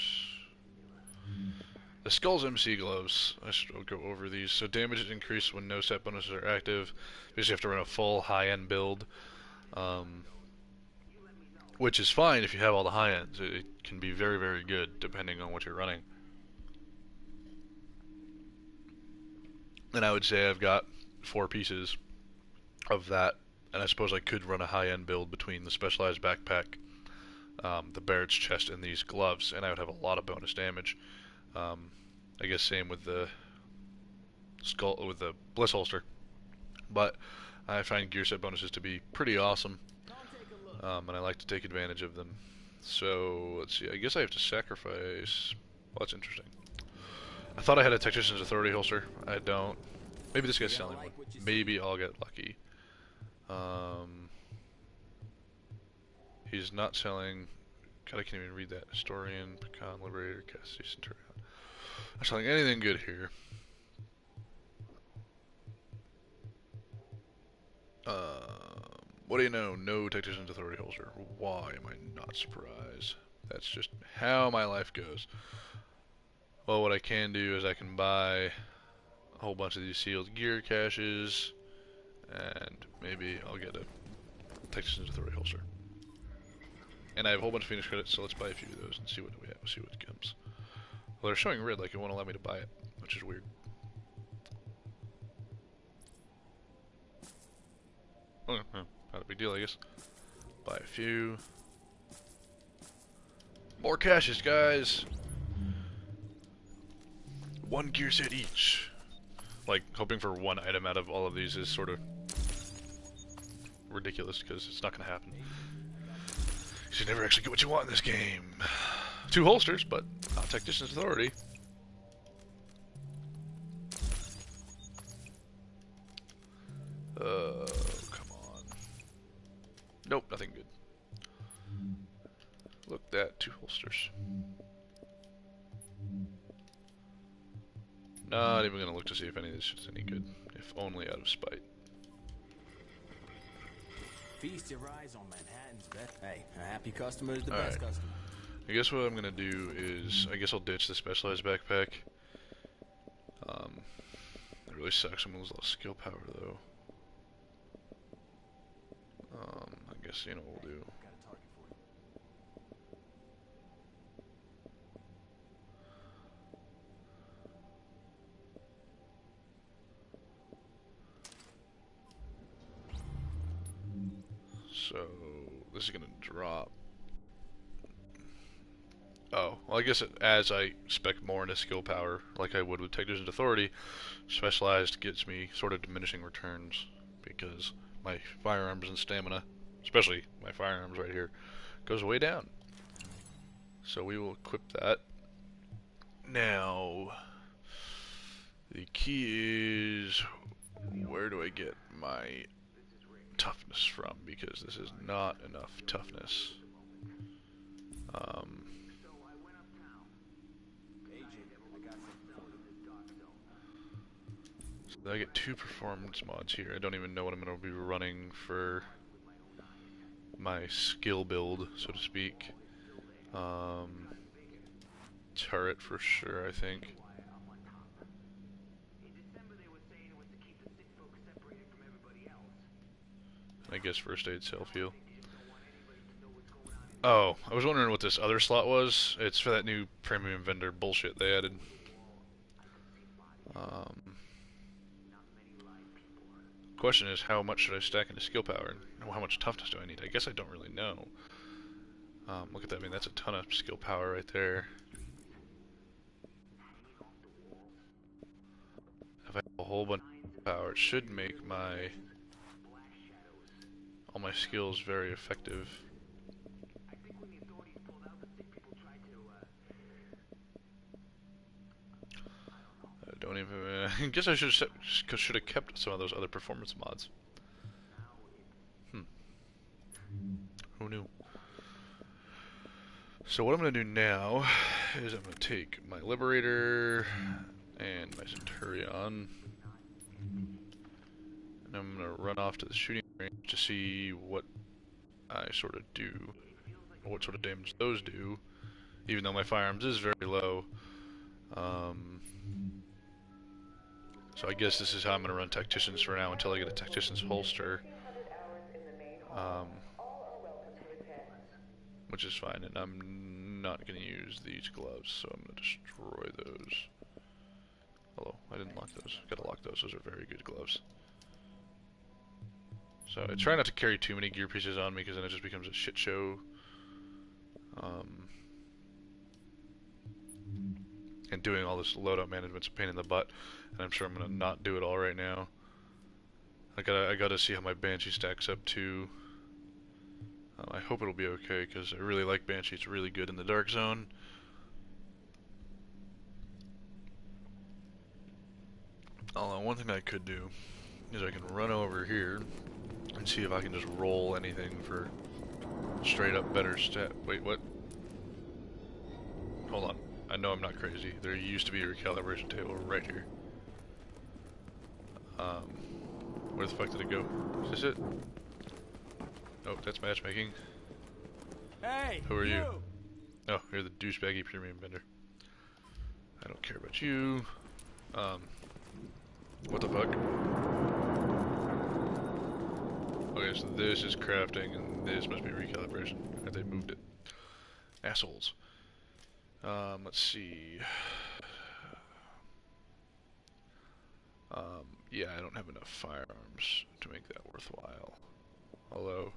The Skull's MC gloves. I should go over these. So damage is increased when no set bonuses are active. Because you have to run a full high-end build. Which is fine if you have all the high-ends. It can be very, very good depending on what you're running. And I would say I've got 4 pieces of that. And I suppose I could run a high-end build between the specialized backpack, the Barrett's chest, and these gloves. And I would have a lot of bonus damage. I guess same with the skull, with the bliss holster, but I find gear set bonuses to be pretty awesome, and I like to take advantage of them. So let's see. I guess I have to sacrifice. Well, that's interesting. I thought I had a Tactician's Authority holster. I don't. Maybe this guy's selling one. Maybe I'll get lucky. He's not selling. God, I can't even read that. Historian, Pecan, Liberator, Cassidy, Centurion. Not selling anything good here. What do you know? No Tactician's Authority holster. Why am I not surprised? That's just how my life goes. Well, what I can do is I can buy a whole bunch of these sealed gear caches, and maybe I'll get a Tactician's Authority holster. And I have a whole bunch of Phoenix credits, so let's buy a few of those and see what we have. See what comes. Well, they're showing red, like it won't allow me to buy it, which is weird. Oh, not a big deal, I guess. Buy a few. More caches, guys! 1 gear set each. Like, hoping for 1 item out of all of these is sort of ridiculous, because it's not going to happen. You never actually get what you want in this game. 2 holsters, but not Tactician's Authority. Come on. Nope, nothing good. Look, that 2 holsters. Not even gonna look to see if any of this is any good. If only out of spite.
Feast your eyes on Manhattan's best. Hey, a happy customer is the best customer.
I guess what I'm gonna do is, I guess I'll ditch the specialized backpack. It really sucks. I'm gonna lose a lot of skill power though. I guess you know what we'll do.
Got a target for you.
So this is gonna drop. Oh, well I guess as I spec more into skill power, like I would with Tactician's Authority, specialized gets me sort of diminishing returns because my firearms and stamina, especially my firearms right here, goes way down. So we will equip that. Now, the key is, where do I get my toughness from? Because this is not enough toughness. So I get 2 performance mods here. I don't even know what I'm going to be running for my skill build, so to speak. Turret for sure, I think. I guess first aid, self-heal. Oh, I was wondering what this other slot was. It's for that new premium vendor bullshit they added. Question is, how much should I stack into skill power? And how much toughness do I need? I guess I don't really know. Look at that, I mean, that's a ton of skill power right there. If I have a whole bunch of power, it should make all my skills very effective. I don't even. I guess I should have kept some of those other performance mods. Who knew? So what I'm going to do now is I'm going to take my Liberator and my Centurion, and I'm going to run off to the shooting range to see what I sort of do, or what sort of damage those do, even though my firearms is very low. So I guess this is how I'm going to run Tacticians for now until I get a Tactician's holster. Which is fine, and I'm not going to use these gloves, so I'm going to destroy those. Hello, I didn't lock those. Gotta lock those, those are very good gloves. So I try not to carry too many gear pieces on me, because then it just becomes a shit show. And doing all this loadout management's a pain in the butt, and I'm sure I'm going to not do it all right now. I gotta see how my Banshee stacks up too. I hope it'll be okay, because I really like Banshee. It's really good in the dark zone. One thing I could do is I can run over here and see if I can just roll anything for straight up better stat. Wait, what? Hold on. I know I'm not crazy. There used to be a recalibration table right here. Where the fuck did it go? Is this it? Nope, that's matchmaking.
Hey!
Who are you? Oh, you're the douchebaggy premium vendor. I don't care about you. What the fuck? Okay, so this is crafting, and this must be recalibration. Right, they moved it. Assholes. Let's see. Yeah, I don't have enough firearms to make that worthwhile. Although,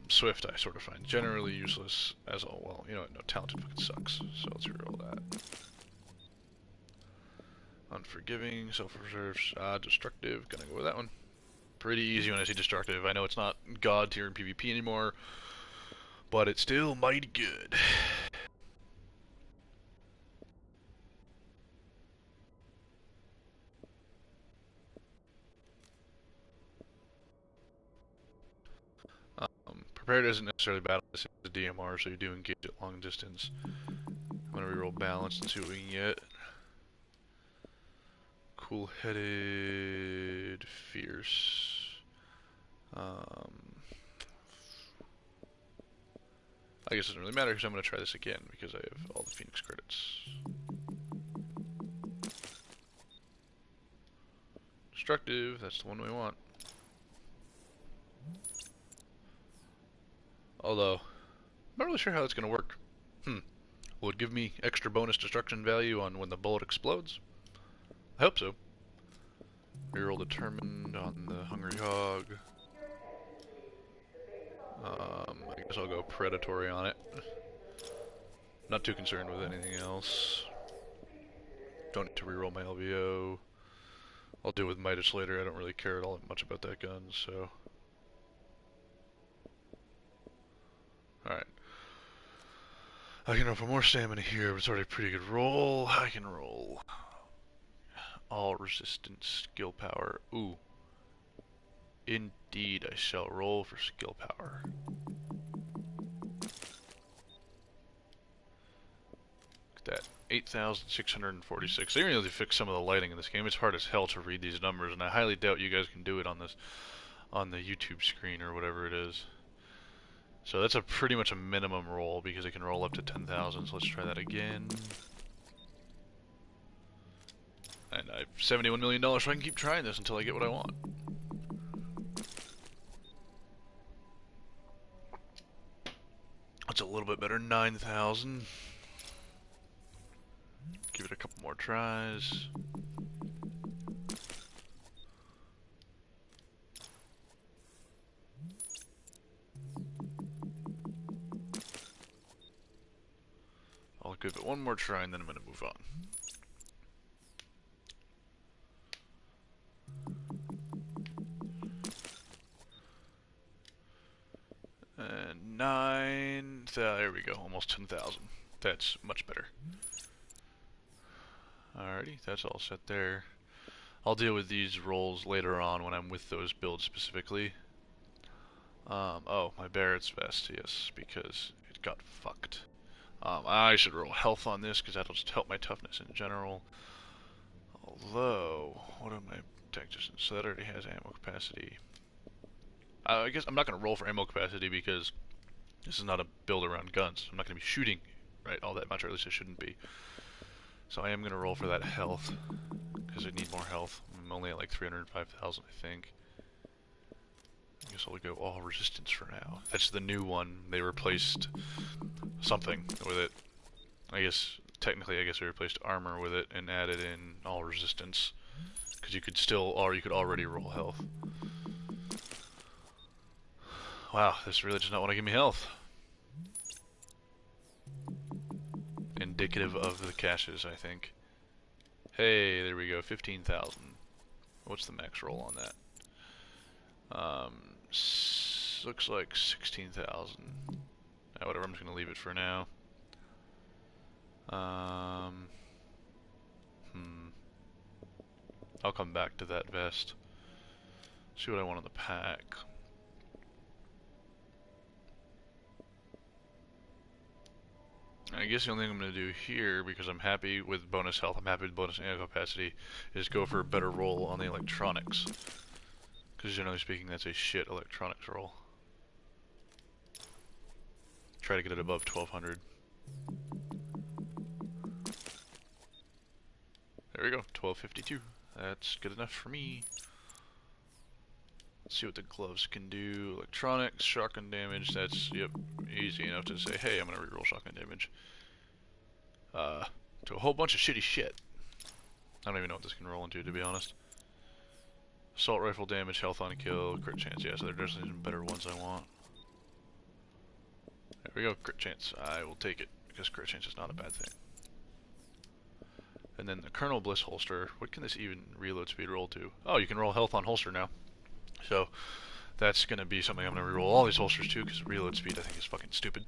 Swift I sort of find generally useless as all. Well, you know what, no, Talented fucking sucks, so let's reroll that. Unforgiving, self-reserves, destructive, gonna go with that one. Pretty easy when I say destructive. I know it's not god tier in PvP anymore, but it's still mighty good. Prepared isn't necessarily battle, it's a DMR, so you do engage at long distance. I'm gonna reroll balance and see what we can get. Cool-headed, fierce. I guess it doesn't really matter because I'm gonna try this again because I have all the Phoenix credits. Destructive, that's the one we want. Although, I'm not really sure how that's gonna work. Will it give me extra bonus destruction value on when the bullet explodes? I hope so. Reroll determined on the Hungry Hog. I guess I'll go predatory on it. Not too concerned with anything else. Don't need to reroll my LVO. I'll deal with Midas later. I don't really care at all much about that gun, so. Alright. I can roll for more stamina here, but it's already a pretty good roll. I can roll all resistance, skill power. Ooh. Indeed, I shall roll for skill power. Look at that. 8,646. They really fixed some of the lighting in this game. It's hard as hell to read these numbers, and I highly doubt you guys can do it on this, on the YouTube screen or whatever it is. So that's pretty much a minimum roll because it can roll up to 10,000. So let's try that again. And I have $71 million, so I can keep trying this until I get what I want. That's a little bit better. 9,000. Give it a couple more tries. I'll give it one more try and then I'm going to move on. And 9, there we go, almost 10,000. That's much better. Alrighty, that's all set there. I'll deal with these rolls later on when I'm with those builds specifically. Oh, my Barrett's vest, yes, because it got fucked. I should roll health on this because that'll just help my toughness in general. Although, what am I attack distance? So that already has ammo capacity. I guess I'm not going to roll for ammo capacity because this is not a build around guns. I'm not going to be shooting, right, all that much, or at least I shouldn't be. So I am going to roll for that health because I need more health. I'm only at like 305,000, I think. I guess I'll go all resistance for now. That's the new one. They replaced something with it. I guess, technically, they replaced armor with it and added in all resistance. Because you could still, or you could already roll health. Wow, this really does not want to give me health. Indicative of the caches, I think. Hey, there we go, 15,000. What's the max roll on that? Looks like 16,000. Whatever, I'm just gonna leave it for now. I'll come back to that vest. See what I want on the pack. I guess the only thing I'm going to do here, because I'm happy with bonus health, I'm happy with bonus ammo capacity, is go for a better roll on the electronics. Because generally speaking, that's a shit electronics roll. Try to get it above 1200. There we go, 1252. That's good enough for me. Let's see what the gloves can do. Electronics, shotgun damage, that's, yep, easy enough to say, hey, I'm going to reroll shotgun damage. To a whole bunch of shitty shit. I don't even know what this can roll into, to be honest. Assault rifle damage, health on kill, crit chance, yeah, so there's some better ones I want. There we go, crit chance. I will take it, because crit chance is not a bad thing. And then the Colonel Bliss holster, what can this even reload speed roll to? Oh, you can roll health on holster now. So, That's going to be something I'm going to reroll all these holsters too, because reload speed I think is fucking stupid.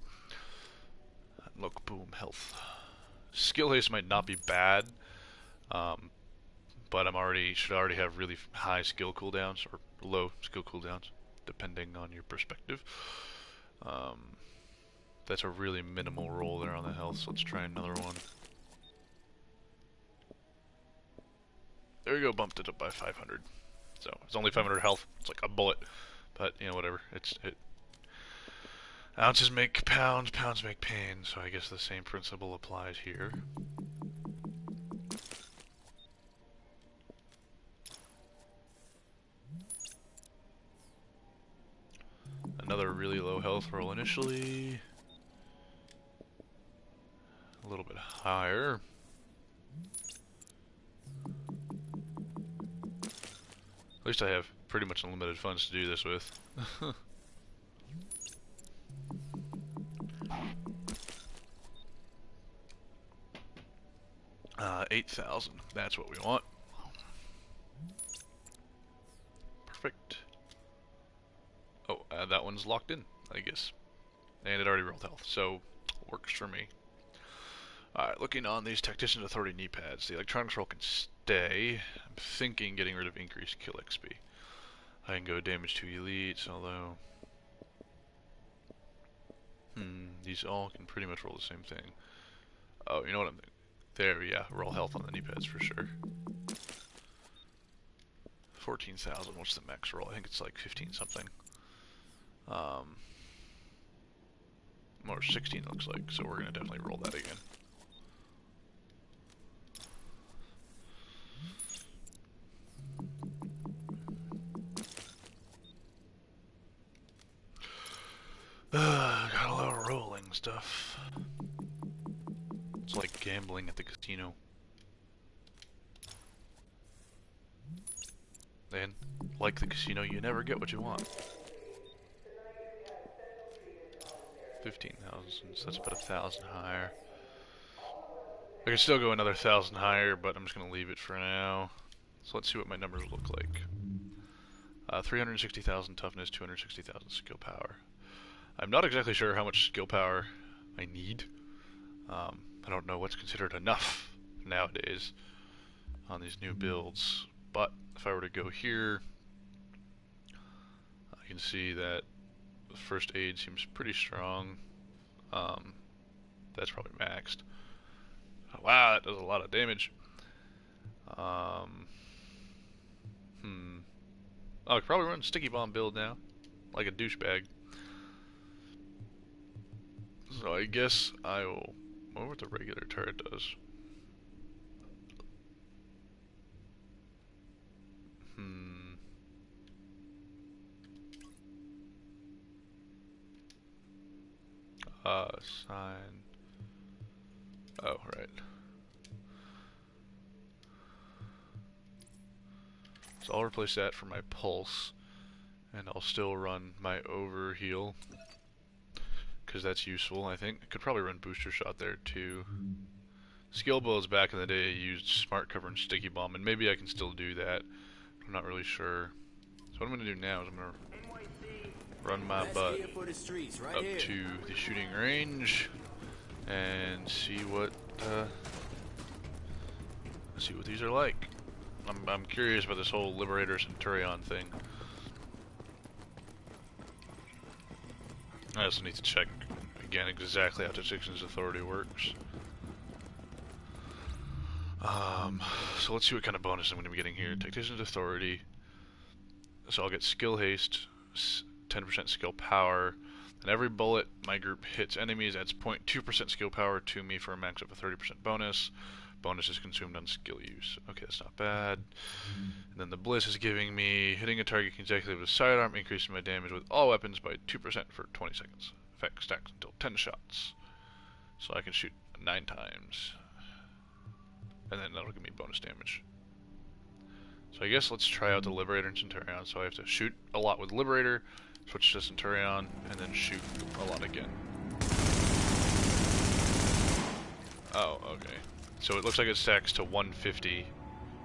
Look, boom, health. Skill haste might not be bad, but should already have really high skill cooldowns, or low skill cooldowns, depending on your perspective. That's a really minimal roll there on the health, so let's try another one. There we go, bumped it up by 500. So it's only 500 health. It's like a bullet, but you know, whatever. Ounces make pounds, pounds make pain. So I guess the same principle applies here. Another really low health roll initially. A little bit higher. At least I have pretty much unlimited funds to do this with. 8,000. That's what we want. Perfect. Oh, that one's locked in, I guess. And it already rolled health, so works for me. Alright, looking on these Tactician's Authority knee pads, the electronics roll can stay. I'm thinking getting rid of increased kill XP. I can go damage to elites, although... these all can pretty much roll the same thing. Oh, you know what I'm thinking? There, yeah, roll health on the knee pads for sure. 14,000, what's the max roll? I think it's like 15 something. Or 16 looks like, so we're gonna definitely roll that again. Got a lot of rolling stuff. It's like gambling at the casino. And, like the casino, you never get what you want. 15,000, so that's about 1,000 higher. I can still go another 1,000 higher, but I'm just going to leave it for now. So let's see what my numbers look like. 360,000 toughness, 260,000 skill power. I'm not exactly sure how much skill power I need. I don't know what's considered enough nowadays on these new builds, but if I were to go here, I can see that the first aid seems pretty strong. That's probably maxed. Oh, wow, that does a lot of damage. Oh, I could probably run sticky bomb build now, like a douchebag. So I guess I will. I wonder what the regular turret does. Sign. Oh, right. So I'll replace that for my pulse, and I'll still run my overheal, because that's useful, I think. I could probably run booster shot there too. Skill builds back in the day used smart cover and sticky bomb, and maybe I can still do that. I'm not really sure. So what I'm going to do now is I'm going to run my butt up to the shooting range and see what these are like. I'm curious about this whole Liberator Centurion thing. I also need to check again exactly how Tactician's Authority works. So let's see what kind of bonus I'm going to be getting here. Tactician's Authority. So I'll get Skill Haste, 10% Skill Power, and every bullet my group hits enemies adds 0.2% Skill Power to me for a max of a 30% bonus. Bonus is consumed on skill use. Okay, that's not bad. And then the Bliss is giving me hitting a target consecutively with a sidearm, increasing my damage with all weapons by 2% for 20 seconds. Effect stacks until 10 shots. So I can shoot 9 times. And then that'll give me bonus damage. So I guess let's try out the Liberator and Centurion. So I have to shoot a lot with Liberator, switch to Centurion, and then shoot a lot again. Oh, okay. So it looks like it stacks to 150.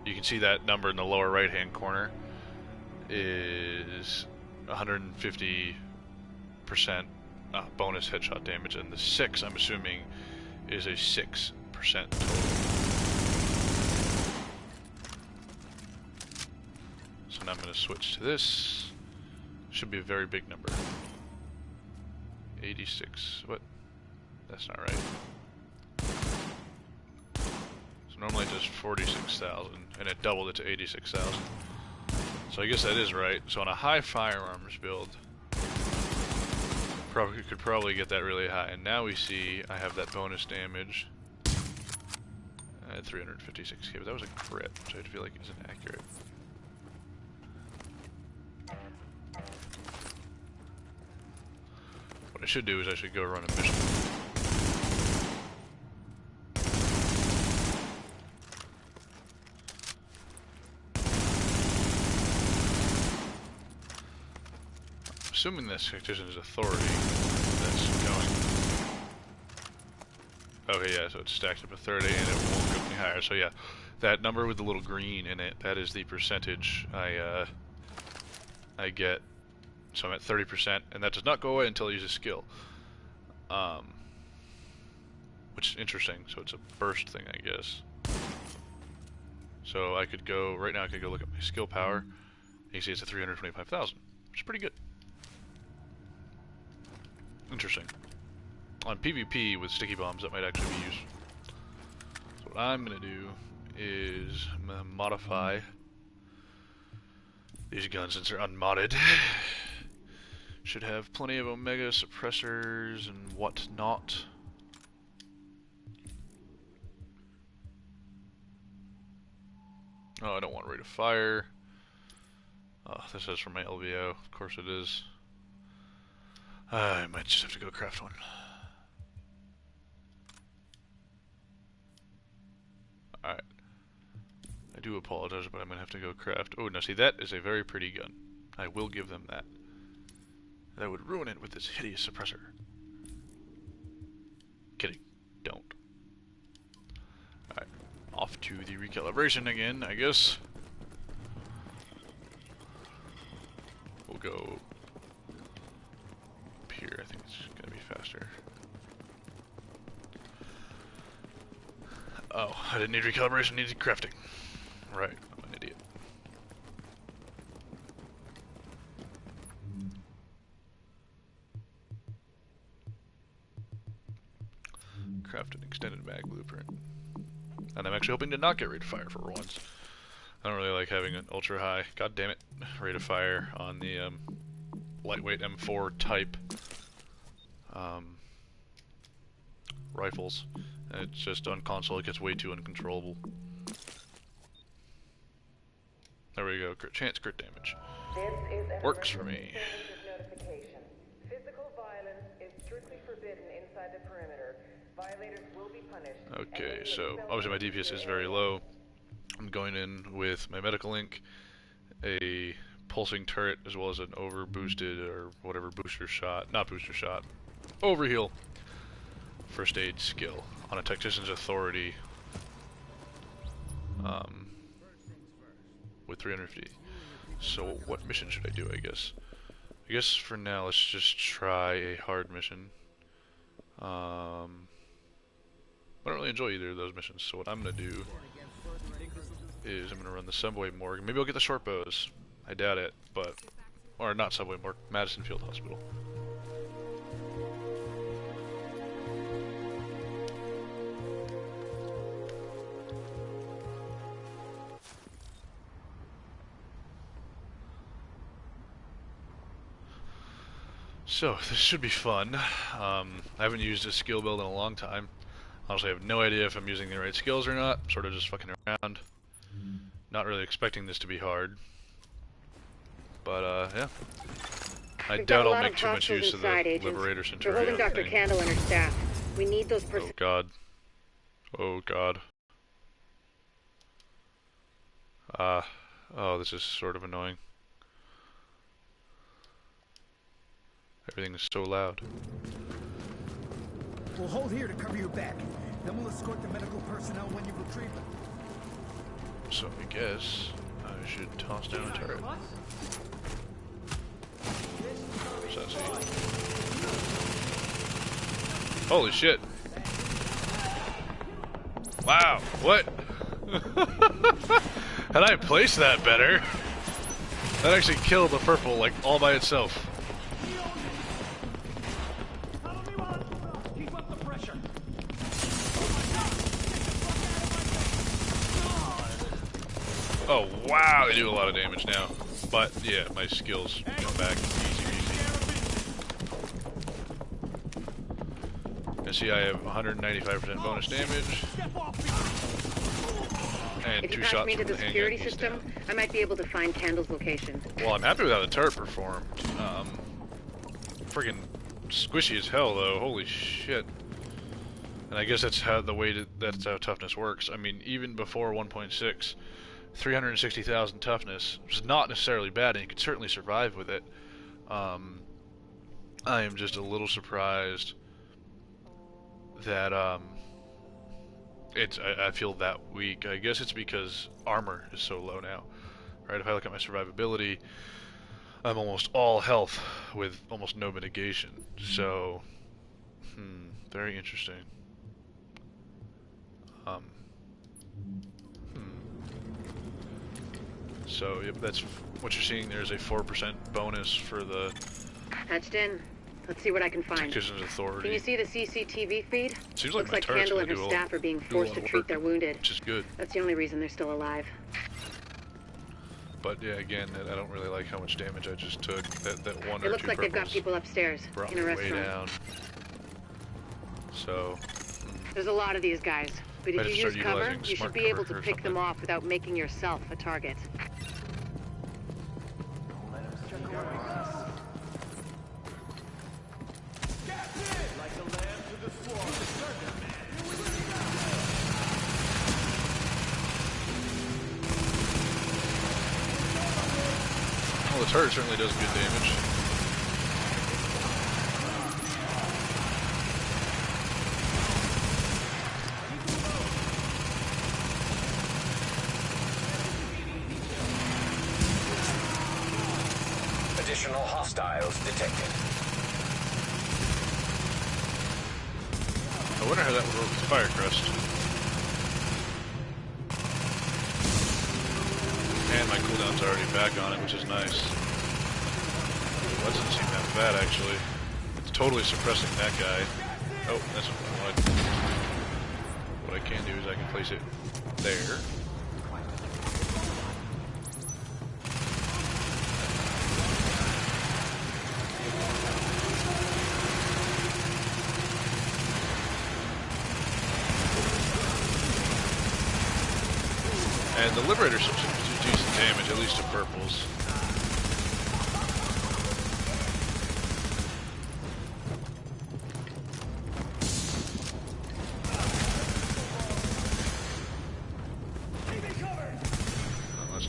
You can see that number in the lower right hand corner is 150% bonus headshot damage, and the 6, I'm assuming, is a 6% total. So now I'm going to switch to this. Should be a very big number. 86. What? That's not right. So normally it does 46,000, and it doubled it to 86,000. So I guess that is right. So on a high firearms build, could probably get that really high. And now we see I have that bonus damage at 356k, but that was a crit, which I feel like isn't accurate. What I should do is I should go run a mission. Assuming this tactician's authority that's going. Okay, yeah, so it's stacked up to 30 and it won't go any higher. So yeah, that number with the little green in it, that is the percentage I get. So I'm at 30%, and that does not go away until I use a skill. Which is interesting, so it's a burst thing, I guess. So I could go, right now I could go look at my skill power. You see it's at 325,000, which is pretty good. Interesting. On PvP with sticky bombs, that might actually be useful. So what I'm going to do is I'm going to modify these guns since they're unmodded. Should have plenty of omega suppressors and whatnot. Oh, I don't want rate of fire. Oh, this is for my LVO. Of course it is. I might just have to go craft one. Alright. I do apologize, but I'm going to have to go craft. Oh, now see, that is a very pretty gun. I will give them that. That would ruin it with this hideous suppressor. Kidding. Don't. Alright. Off to the recalibration again, I guess. We'll go up here. I think it's going to be faster. Oh, I didn't need recalibration, I needed crafting. Right, I'm an idiot. Craft an extended mag blueprint. And I'm actually hoping to not get rate of fire for once. I don't really like having an ultra high, god damn it, rate of fire on the lightweight M4 type rifles. And it's just on console, it gets way too uncontrollable. There we go, crit chance, crit damage. Works for me.
Notification. Physical violence is strictly forbidden inside the perimeter. Violators will be punished.
Okay, so obviously my DPS is very low. I'm going in with my medical link, a pulsing turret, as well as an over boosted or whatever booster shot, not booster shot, overheal first aid skill on a tactician's authority with 350. So what mission should I do, I guess? I guess for now let's just try a hard mission. I don't really enjoy either of those missions, so what I'm going to do is I'm going to run the Subway Morgue. Maybe I'll get the short bows. I doubt it, but... Or not Subway Morgue, Madison Field Hospital. So, this should be fun. I haven't used a skill build in a long time. Honestly, I have no idea if I'm using the right skills or not. Sort of just fucking around. Not really expecting this to be hard. But, yeah. I doubt I'll make too much use of the Liberator Centurion
thing. They're holding Dr. Candle and her staff. We need those
Oh god. Oh god. Oh, this is sort of annoying. Everything is so loud.
We'll hold here to cover your back. Then we'll escort the medical personnel when you retrieve them.
So I guess I should toss down a turret. Sussy. Holy shit. Wow, what? Had I placed that better, that actually killed the purple, like, all by itself. Oh, wow, they do a lot of damage now. But, yeah, my skills come back easy, easy. And see, I have 195% bonus damage. And
If you
2
patch
shots
me to
from
the
the handgun,
security
he's
system,
down.
I might be able to find Candle's location.
Well, I'm happy with how the turret performed. Friggin' squishy as hell, though. Holy shit. And I guess that's how that's how toughness works. I mean, even before 1.6, 360,000 toughness, which is not necessarily bad, and you could certainly survive with it. I am just a little surprised that I feel that weak. I guess it's because armor is so low now, right? If I look at my survivability, I'm almost all health with almost no mitigation. So, very interesting. So, yep, that's what you're seeing. There's a 4% bonus for the
Patched in. Let's see what I can find.
Tactician's Authority.
Can you see the CCTV feed?
Seems like
Looks
my
like
turret's
Candle
gonna
and her
do
staff are being
do a
forced
lot
to
of
treat
work,
their wounded.
which is good.
That's the only reason they're still alive.
But yeah, again, I don't really like how much damage I just took. That one
It
or
looks
two
like they've got
purples
people upstairs
brought
in
me
a
way
restaurant.
down. So,
There's a lot of these guys, but
I
if
just
you use
started
cover,
utilizing
you should
smart
be able to
cover or
pick them
something.
off without making yourself a target.
well, the turret certainly does good damage.
Additional hostiles detected.
I wonder how that would work with Fire Crest. And my cooldown's already back on it, which is nice. That doesn't seem that bad, actually. It's totally suppressing that guy. Oh, that's what I wanted. What I can do is I can place it there. And the Liberator seems to do decent damage, at least to purples. Oh, that's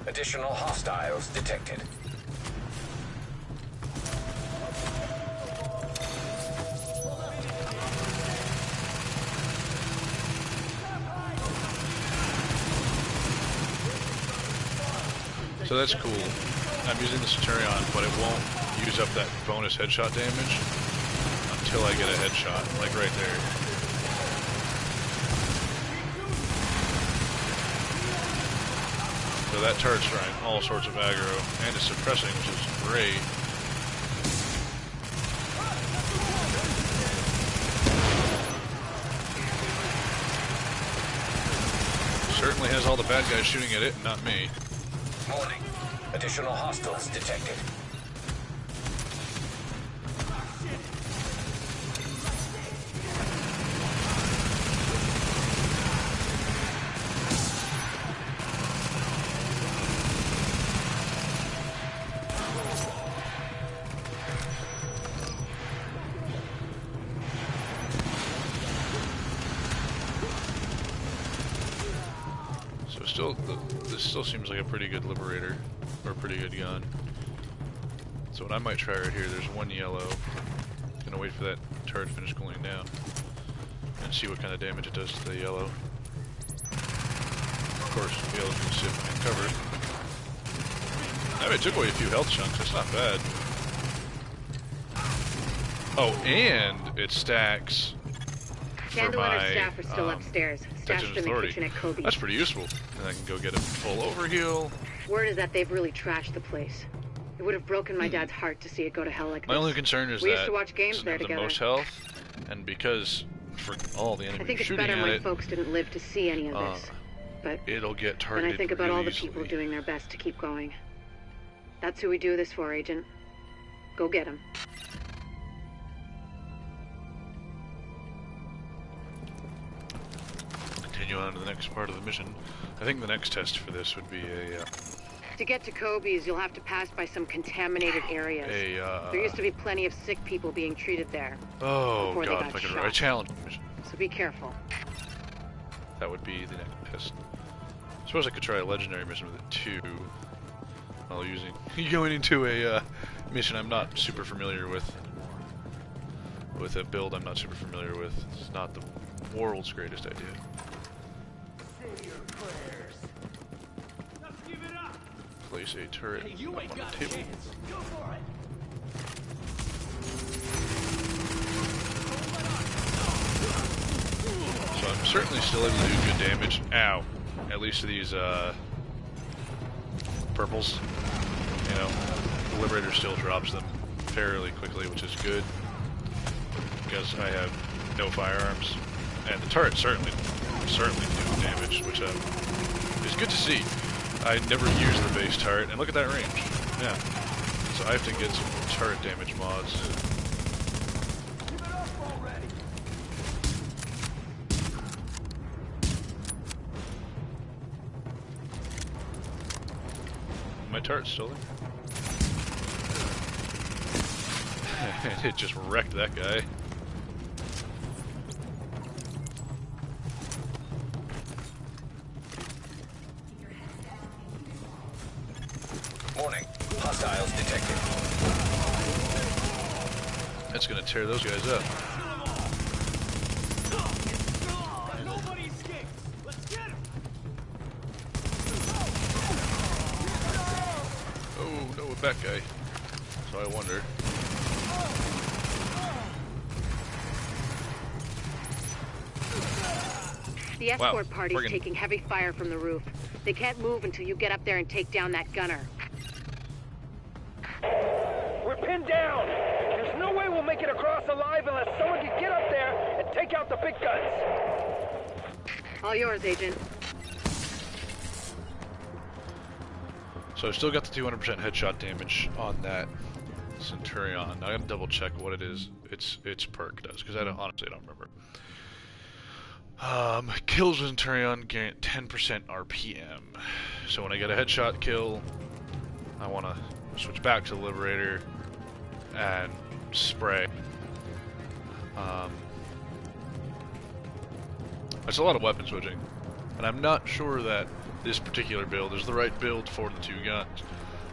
Additional hostiles detected.
So that's cool. I'm using the Centurion, but it won't use up that bonus headshot damage until I get a headshot, like right there. So that turret's trying all sorts of aggro, and it's suppressing, which is great. Certainly has all the bad guys shooting at it, and not me.
Warning. Additional hostiles detected.
So this still seems like a pretty good Liberator, or a pretty good gun. So what I might try right here, there's one yellow. Gonna wait for that turret to finish cooling down and see what kind of damage it does to the yellow. course, be able to sit and cover. I mean, it took away a few health chunks. That's not bad. Oh, and it stacks for
Candle and her
my
staff are still upstairs, stashed in the
authority.
kitchen at Kobe's.
That's pretty useful. And I can go get a full overheal.
Word is that they've really trashed the place. It would have broken my dad's heart to see it go to hell like this.
My only concern is
we
that
used to watch games
it
there
doesn't have
together.
the most health, and because for all the
I
enemies
think it's
shooting
better
at
my
it,
folks didn't live to see any of this. But
it'll get
then
targeted
I think about
really
all the
easily.
people doing their best to keep going. That's who we do this for, Agent. Go get him.
Continue on to the next part of the mission. I think the next test for this would be a
To get to Kobe's, you'll have to pass by some contaminated areas. There used to be plenty of sick people being treated there.
oh
before they
god,
got
if I could
shot.
a challenge mission.
So be careful.
That would be the next test. Suppose I could try a legendary mission with it too. While using going into a mission I'm not super familiar with a build I'm not super familiar with. It's not the world's greatest idea. Place a turret up on the table. So I'm certainly still able to do good damage. Ow. At least to these purples. You know, the Liberator still drops them fairly quickly, which is good. Because I have no firearms. And the turret certainly do damage, which is good to see. I never use the base turret, and look at that range. Yeah. So I have to get some turret damage mods. My turret's still there. It just wrecked that guy.
Warning. Hostiles detected.
That's gonna tear those guys up.
Nobody escapes. Let's get him.
Oh, no, a bat guy. So I wonder.
The escort
Wow,
party's
friggin-
taking heavy fire from the roof. They can't move until you get up there and take down that gunner.
We're pinned down. There's no way we'll make it across alive unless someone can get up there and take out the big guns.
All yours, Agent.
So I've still got the 200% headshot damage on that Centurion. I gotta double check what it is. Its perk does, because honestly I don't remember. Kills with Centurion gain 10% RPM. So when I get a headshot kill, I want to switch back to the Liberator and spray. That's a lot of weapon switching, and I'm not sure that this particular build is the right build for the two guns.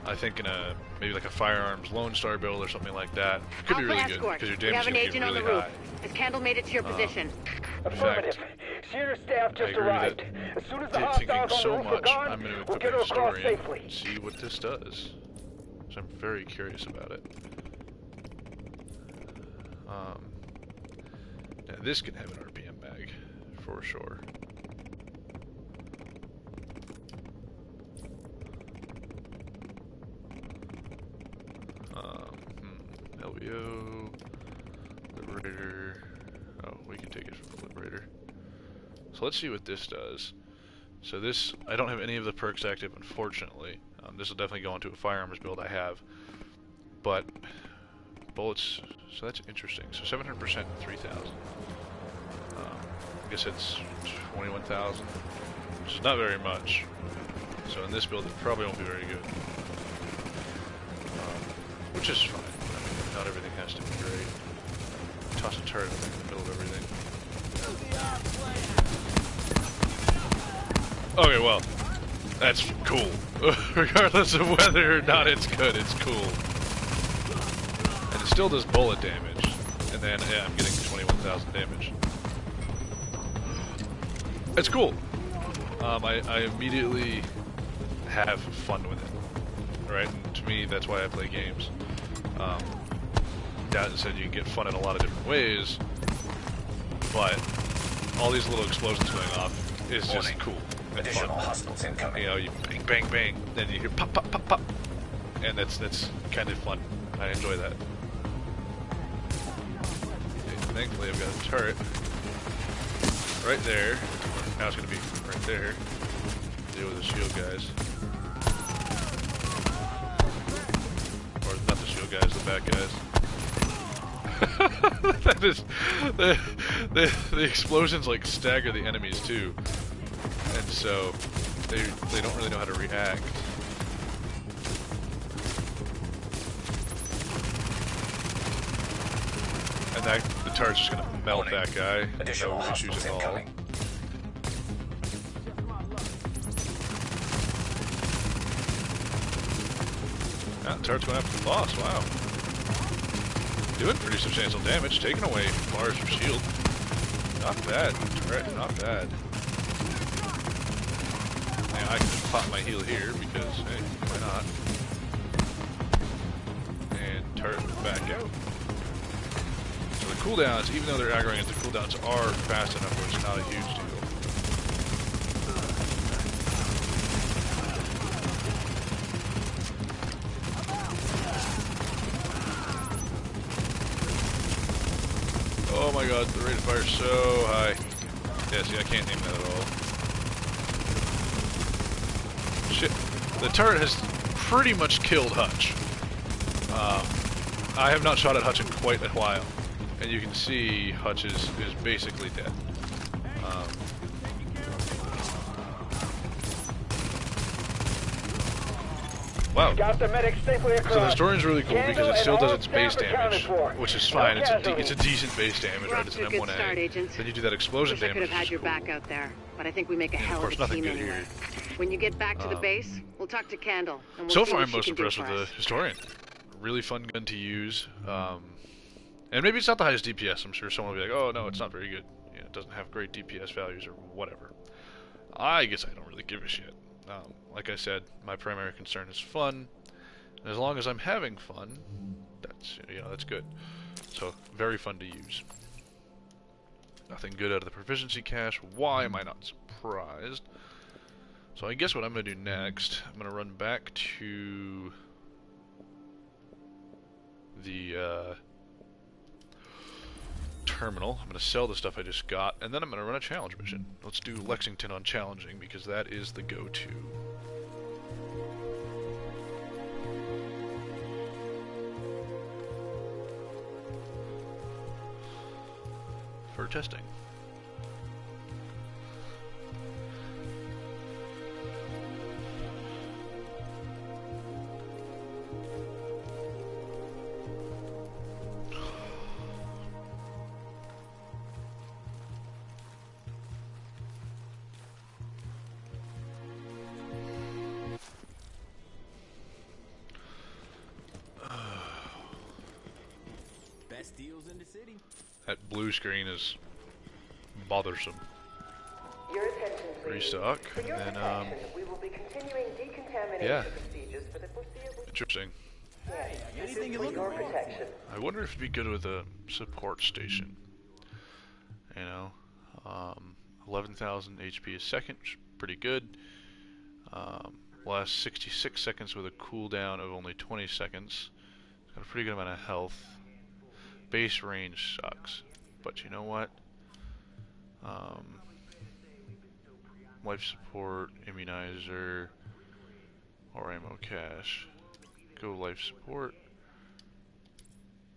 I think in a maybe like a firearms Lone Star build or something like that could be
Alpha
really good
escort.
because your
We have
damage
an
is
agent on
really
the roof.
high.
Has Candle made it to your position?
Affirmative.
fact,
She and her staff just
agree
arrived.
that
As soon as the
thinking
hostiles on
so
the roof are
much,
gone,
I'm going to
we'll
equip
get
a
her across
historian
safely.
and see what this does. So I'm very curious about it. Now this can have an RPM bag for sure. LBO, Liberator. Oh, we can take it from the Liberator. So let's see what this does. So this, I don't have any of the perks active, unfortunately. This will definitely go into a firearms build I have. But bullets, so that's interesting. So 700%, 3,000. I guess it's 21,000, which is not very much. So in this build, it probably won't be very good. Which is fine. I mean, not everything has to be great. Toss a turret in the middle of everything. Okay, well, that's cool. Regardless of whether or not it's good, it's cool. And it still does bullet damage. And then, yeah, I'm getting 21,000 damage. It's cool. I immediately have fun with it, right? And to me, that's why I play games. Dad said you can get fun in a lot of different ways, but all these little explosions going off is just cool and
Additional
fun.
hostiles incoming.
You know, you bang, bang, bang, then you hear pop, pop, pop, pop, and that's kind of fun. I enjoy that. Okay, thankfully, I've got a turret right there. Now it's going to be right there. Deal with the shield guys. Or not the shield guys, the bad guys. That is the explosions like stagger the enemies too, and so they don't really know how to react. And that the turret's just gonna melt that guy.
Additional
No issues
hostiles
at all.
incoming.
Yeah, the turret's going after the boss. Wow. Doing pretty substantial damage, taking away bars of shield. Not bad, turret, not bad. And I can just pop my heal here because, hey, why not? And turret back out. So the cooldowns, even though they're aggroing it, the cooldowns are fast enough where it's not a huge deal. Oh my god, the rate of fire is so high. Yeah, see, I can't aim that at all. Shit. The turret has pretty much killed Hutch. I have not shot at Hutch in quite a while. And you can see Hutch is basically dead. Wow.
Got the medic safely across.
So the historian's really cool because it still does its base
Candle and all
damage,
staff accounted for.
which is
No
fine. It's
casualties.
a decent base damage,
We're
right?
off
It's
to
an
a good
M1A.
start, Agent.
Then you do that explosion
Wish I could
damage.
have had
which is
your
cool.
back out there, but I think we make a
And of
hell
course,
of a
nothing
team
good
anyway.
here.
When you get back to the base, we'll talk to Candle, and we'll
So
see
far,
what
I'm
she
most
can do
impressed with
for
the
us.
historian. Really fun gun to use. And maybe it's not the highest DPS. I'm sure someone will be like, "Oh no, it's not very good. You know, it doesn't have great DPS values or whatever." I guess I don't really give a shit. Like I said, my primary concern is fun. And as long as I'm having fun, that's good. So very fun to use. Nothing good out of the proficiency cache. Why am I not surprised? So I guess what I'm going to do next, I'm going to run back to the terminal. I'm going to sell the stuff I just got, and then I'm going to run a challenge mission. Let's do Lexington on challenging, because that is the go-to. For testing.
Best deals in the city.
That blue screen is bothersome.
Your attention, please.
Restock,
For your
and then,
protection, we will be continuing decontamination
yeah.
procedures for the foreseeable
Interesting.
Yes, this
anything
is
you're
for your
looking for?
protection.
I wonder if it'd be good with a support station. You know, 11,000 HP a second, which is pretty good. Lasts 66 seconds with a cooldown of only 20 seconds. It's got a pretty good amount of health. Base range sucks, but you know what? Life support, immunizer, or ammo cache. Go life support.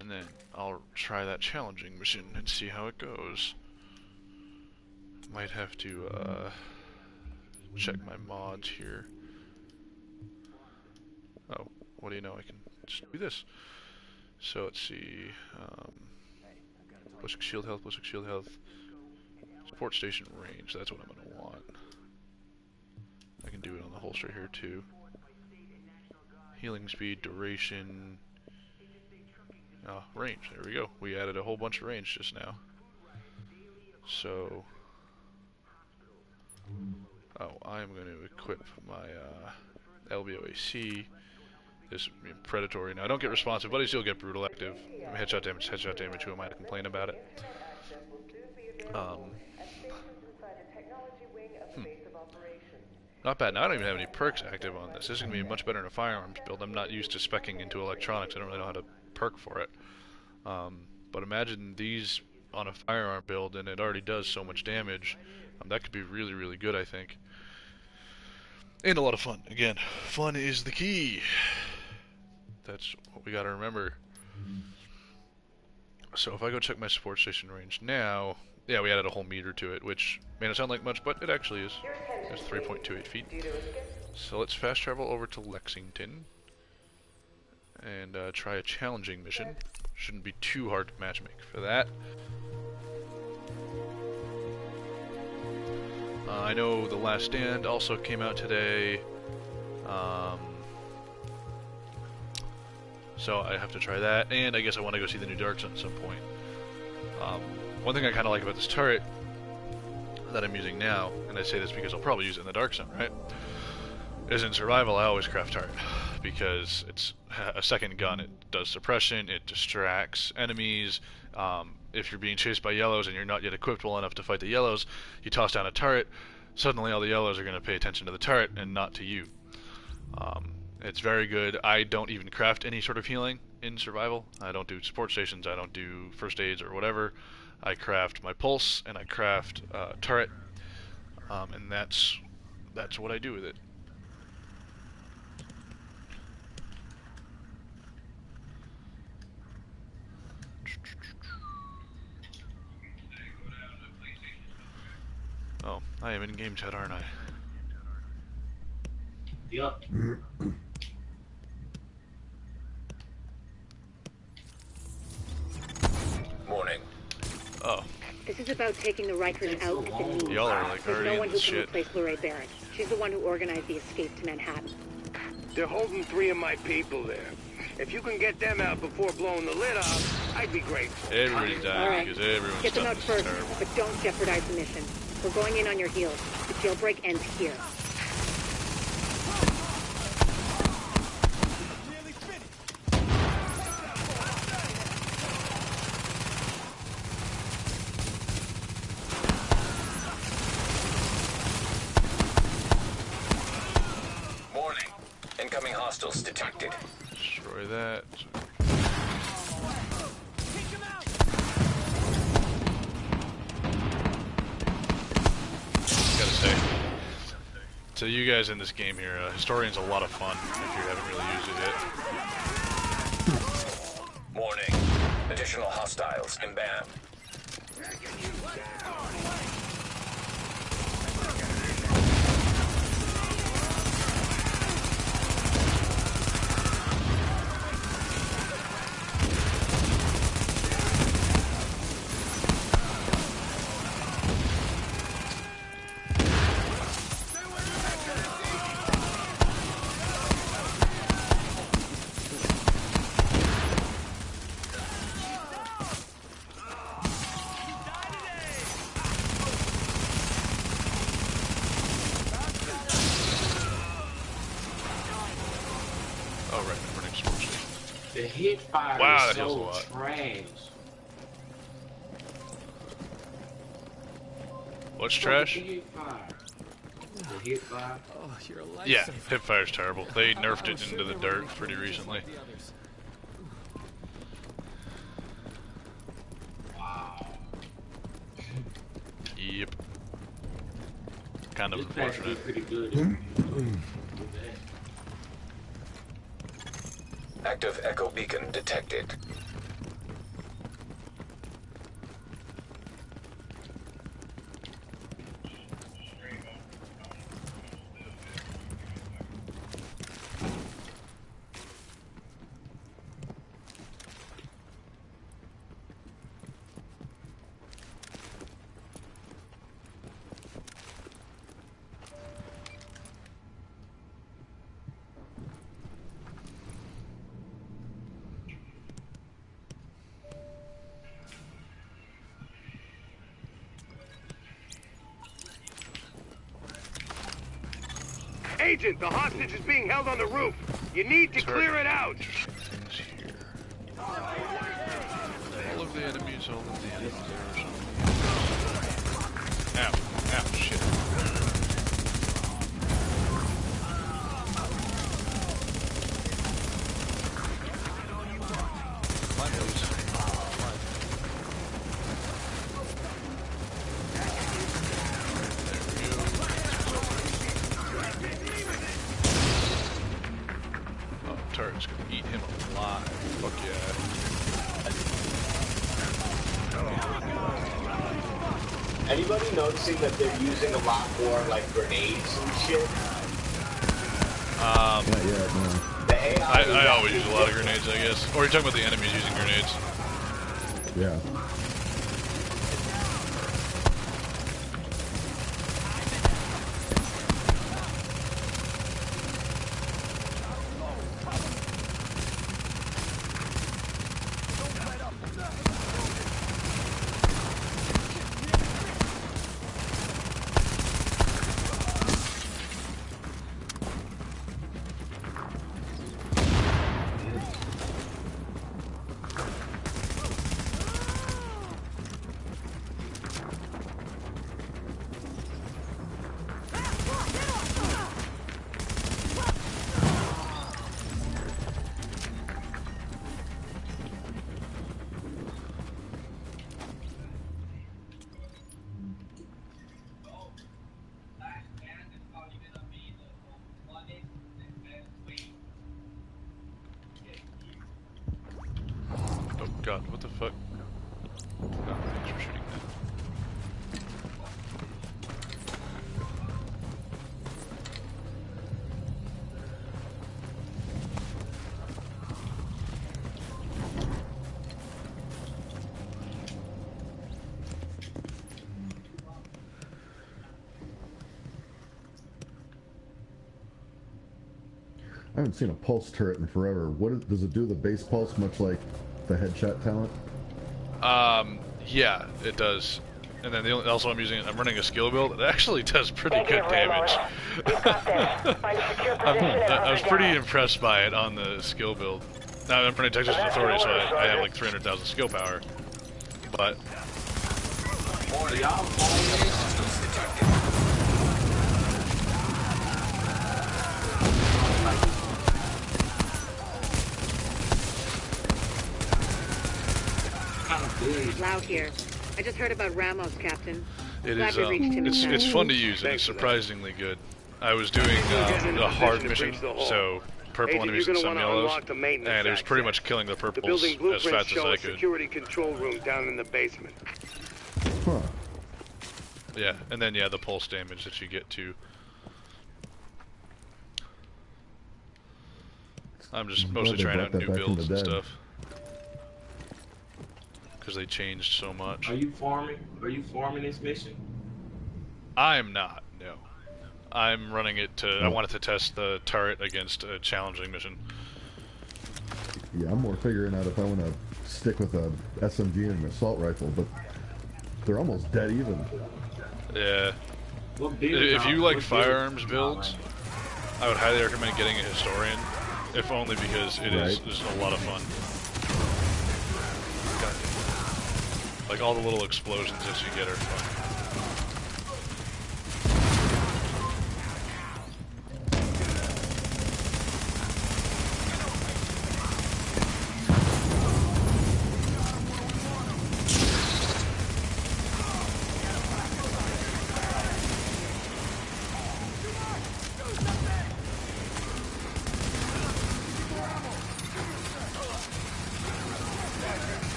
And then I'll try that challenging mission and see how it goes. Might have to check my mods here. Oh, what do you know? I can just do this. So let's see. Ballistic shield health, ballistic shield health. Support station range, that's what I'm going to want. I can do it on the holster here too. Healing speed, duration. Range, there we go. We added a whole bunch of range just now. So, Oh, I'm going to equip my LBOAC. This predatory. Now, I don't get responsive, but I still get brutal active. Headshot damage. Who am I to complain about it?
Internet access will soon be available at stations inside the technology wing of the base of operations.
Not bad. Now I don't even have any perks active on this. This is going to be much better in a firearms build. I'm not used to speccing into electronics. I don't really know how to perk for it. But imagine these on a firearm build, and it already does so much damage. That could be really, really good, I think. And a lot of fun. Again, fun is the key. That's what we got to remember. So if I go check my support station range now, yeah, we added a whole meter to it, which may not sound like much, but it actually is. It's 3.28 feet. So let's fast travel over to Lexington and try a challenging mission. Shouldn't be too hard to matchmake for that. I know The Last Stand also came out today, so I have to try that, and I guess I want to go see the new Dark Sun at some point. One thing I kind of like about this turret that I'm using now, and I say this because I'll probably use it in the Dark Sun, right, is in survival I always craft turret, because it's a second gun. It does suppression, it distracts enemies. If you're being chased by yellows and you're not yet equipped well enough to fight the yellows, you toss down a turret, suddenly all the yellows are going to pay attention to the turret and not to you. It's very good. I don't even craft any sort of healing in survival. I don't do support stations, I don't do first aids or whatever. I craft my pulse and I craft turret, and that's what I do with it. Oh, I am in game chat, aren't I?
Yep.
Morning.
Oh.
This is about taking the Rikers out with the news.
Y'all are like
There's
already
no
in
one who
this
can
shit.
replace Lorraine Barrett. She's the one who organized the escape to Manhattan.
They're holding 3 of my people there. If you can get them out before blowing the lid off, I'd be grateful.
Everybody's
All
dying
right.
because everyone's
Get them
stuff
out
is
first,
terrible.
but don't jeopardize the mission. We're going in on your heels. The jailbreak ends here.
Morning. Incoming hostiles detected.
Destroy that. Gotta say, to you guys in this game here, Historian's a lot of fun if you haven't really used it yet.
Morning. Additional hostiles inbound.
Oh, right, we're next to Sports Station.
The hit fire
Wow,
is
that heals a
so
lot.
trash.
What's trash?
The hit fire. The hit fire.
Oh, you're a lifesaver.
Yeah, hipfire's terrible. They nerfed it into the dirt pretty recently.
Wow.
Yep. Kind of
This patch
unfortunate.
did pretty good. With that.
Active echo beacon detected.
Agent, the hostage is being held on the roof. You need to clear it out.
Things here. All of the enemies, all of the enemies. Ow, ow, shit. Climb those. Turret's gonna eat him alive. Fuck yeah.
Anybody noticing that they're using a lot more like grenades and shit?
Not yet, no.
The AI
I always use a lot of grenades, I guess. Or you're talking about the enemies using grenades.
Yeah.
Oh god, what the fuck? Oh, thanks for shooting that.
I haven't seen a pulse turret in forever. Does it do the base pulse much like the headshot talent?
Yeah, it does. And then also I'm running a skill build. It actually does pretty good damage. I was pretty impressed by it on the skill build. Now I'm running Texas Authority, so I have like 300,000 skill power. But
Loud here. I just heard about Ramos, Captain.
it
Glad
is
we reached him in time.
it's fun to use and it's surprisingly good. I was doing a hard mission, so purple enemies and some yellows, and it was pretty much killing the purples as fast as I could.
Security control room down in the basement.
Huh.
Yeah, and then yeah, the pulse damage that you get too. I'm just mostly trying out new builds and stuff. Because they changed so much.
Are you farming? Are you farming this mission?
I'm not, no. I'm running it to, I wanted to test the turret against a challenging mission.
Yeah, I'm more figuring out if I want to stick with a SMG and an assault rifle, but they're almost dead even.
Yeah. If you like firearms builds, I would highly recommend getting a historian, if only because it is just a lot of fun. Like all the little explosions that you get are fun.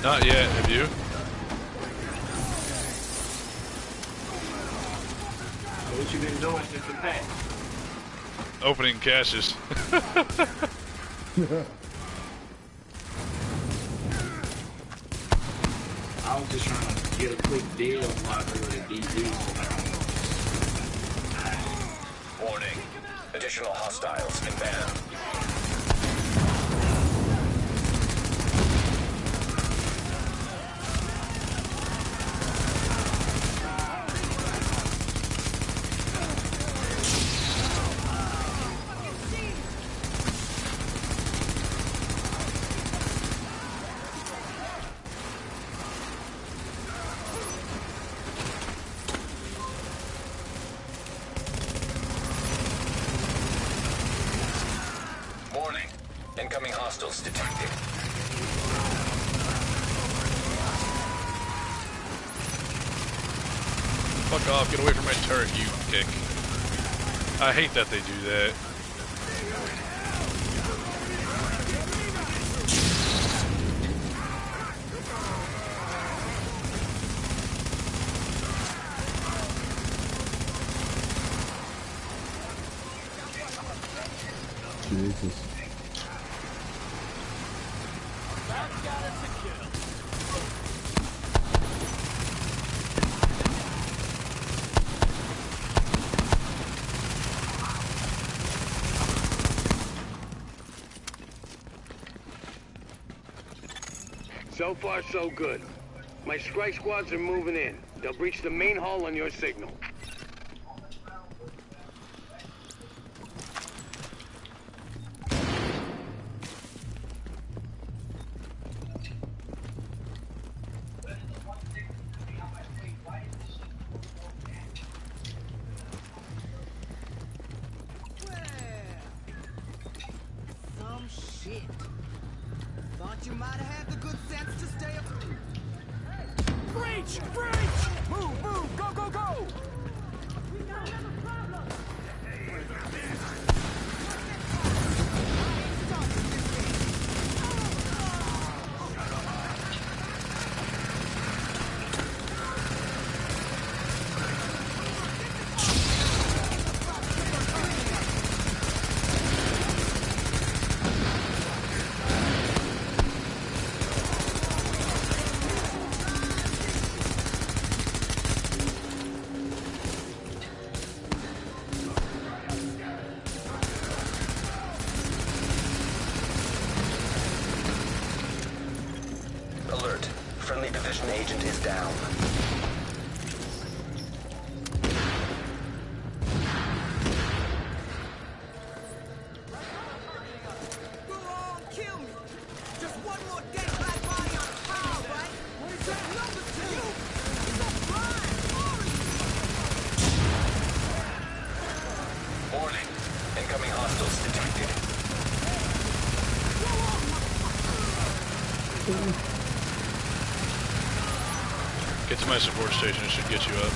Not yet, have you?
What you been doing since the pack?
Opening caches.
I was just trying to get a quick deal while they were at DZ.
Warning. Additional hostiles inbound. hostiles detected.
Fuck off, get away from my turret, you dick. I hate that they do that.
Jesus.
So far, so good. My strike squads are moving in. They'll breach the main hall on your signal.
Some shit. Thought you might have had the good sense to stay up.
Breach! Breach! Move, move! Go, go, go!
We got another problem.
Alert. Friendly division agent is down.
Go on, kill me. Just one more dead black body on the pile, right? What is that number to you? Stop lying,
Warning. Incoming hostiles detected.
Get to my support station, it should get you up.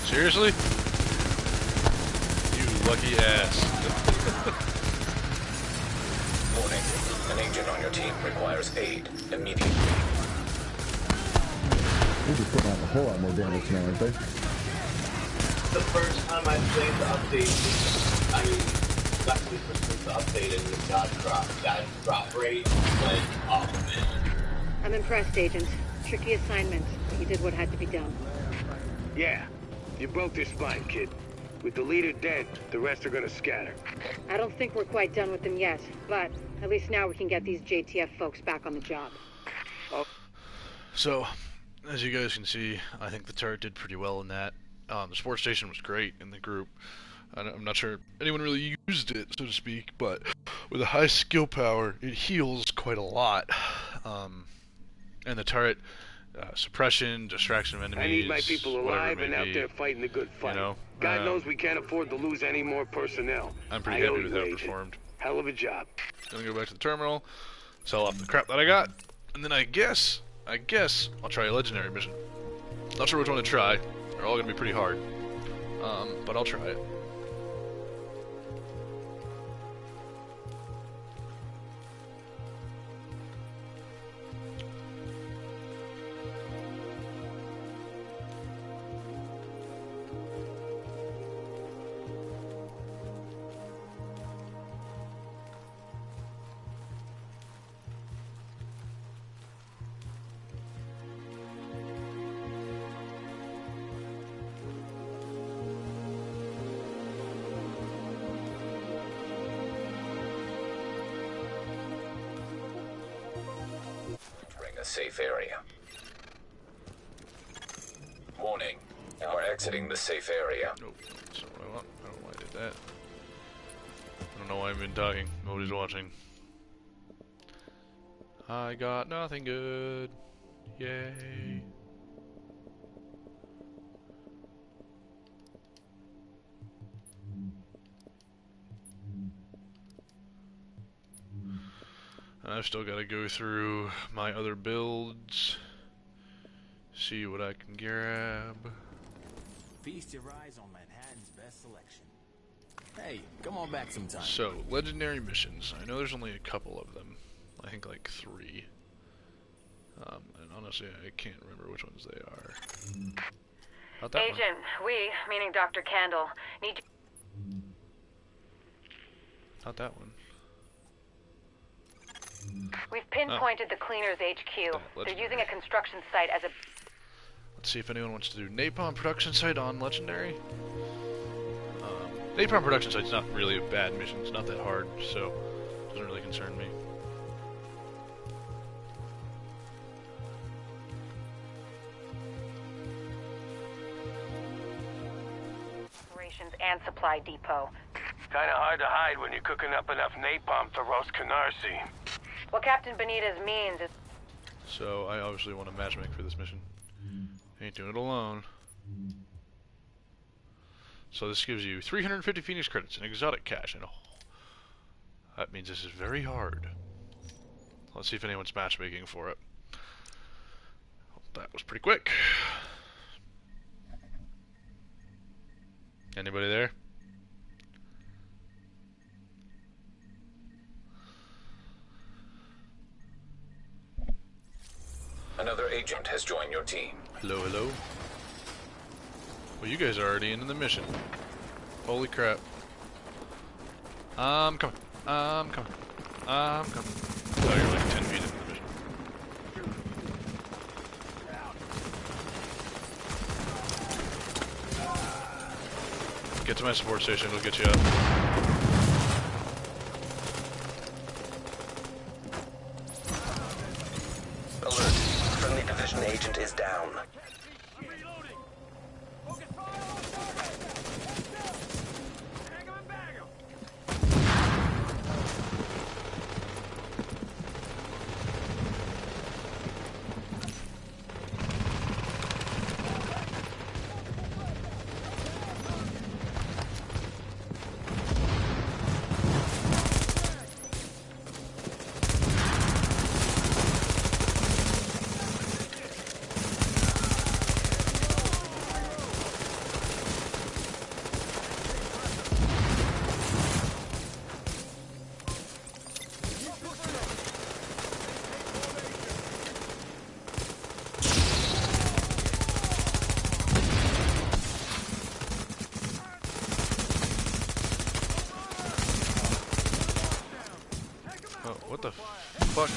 Seriously? You lucky ass.
Warning. An agent on your team requires aid immediately.
They're just putting out a whole lot more damage now, aren't they?
The first time I played the update, I mean, last week was since the update and the God drop rate went up, man.
I'm impressed, Agent. Tricky assignment, but you did what had to be done.
Yeah. You broke their spine, kid. With the leader dead, the rest are gonna scatter.
I don't think we're quite done with them yet, but at least now we can get these JTF folks back on the job.
So, as you guys can see, I think the turret did pretty well in that. The support station was great in the group. I'm not sure anyone really used it, so to speak, but with a high skill power, it heals quite a lot. And the turret, suppression, distraction of enemies,
I need my people alive and out
be,
there fighting the good fight.
You know,
God knows we can't afford to lose any more personnel.
I'm pretty happy with how it performed.
Hell of a job.
Gonna go back to the terminal, sell off the crap that I got, and then I guess I'll try a legendary mission. Not sure which one to try. They're all gonna be pretty hard, but I'll try it.
safe area. Warning, you are exiting the safe area.
Nope, that's not what I want. I don't know why I did that. I don't know why I've been talking. Nobody's watching. I got nothing good. Yay. I've still got to go through my other builds, see what I can grab.
Feast your eyes on Manhattan's best selection. Hey, come on back sometime.
So, legendary missions. I know there's only a couple of them. I think like 3. And honestly, I can't remember which ones they are. Not that
Agent, we, meaning Dr. Candle, need to...
Not that one.
We've pinpointed the Cleaners HQ. They're using a construction site as a...
Let's see if anyone wants to do Napalm production site on legendary. Napalm production site's not really a bad mission. It's not that hard, so it doesn't really concern me.
Operations and supply depot.
Kinda hard to hide when you're cooking up enough napalm to roast Canarsie.
What Captain Benitez means is...
So, I obviously want to matchmake for this mission. Ain't doing it alone. So this gives you 350 Phoenix credits, an exotic cache, and that means this is very hard. Let's see if anyone's matchmaking for it. That was pretty quick. Anybody there?
Another agent has joined your team.
Hello, hello. Well, you guys are already in the mission. Holy crap. I'm coming. I'm coming. I'm coming. Oh, you're like 10 feet into the mission. Get to my support station, it'll get you up.
Alert. Friendly division agent is down.
What the fuck?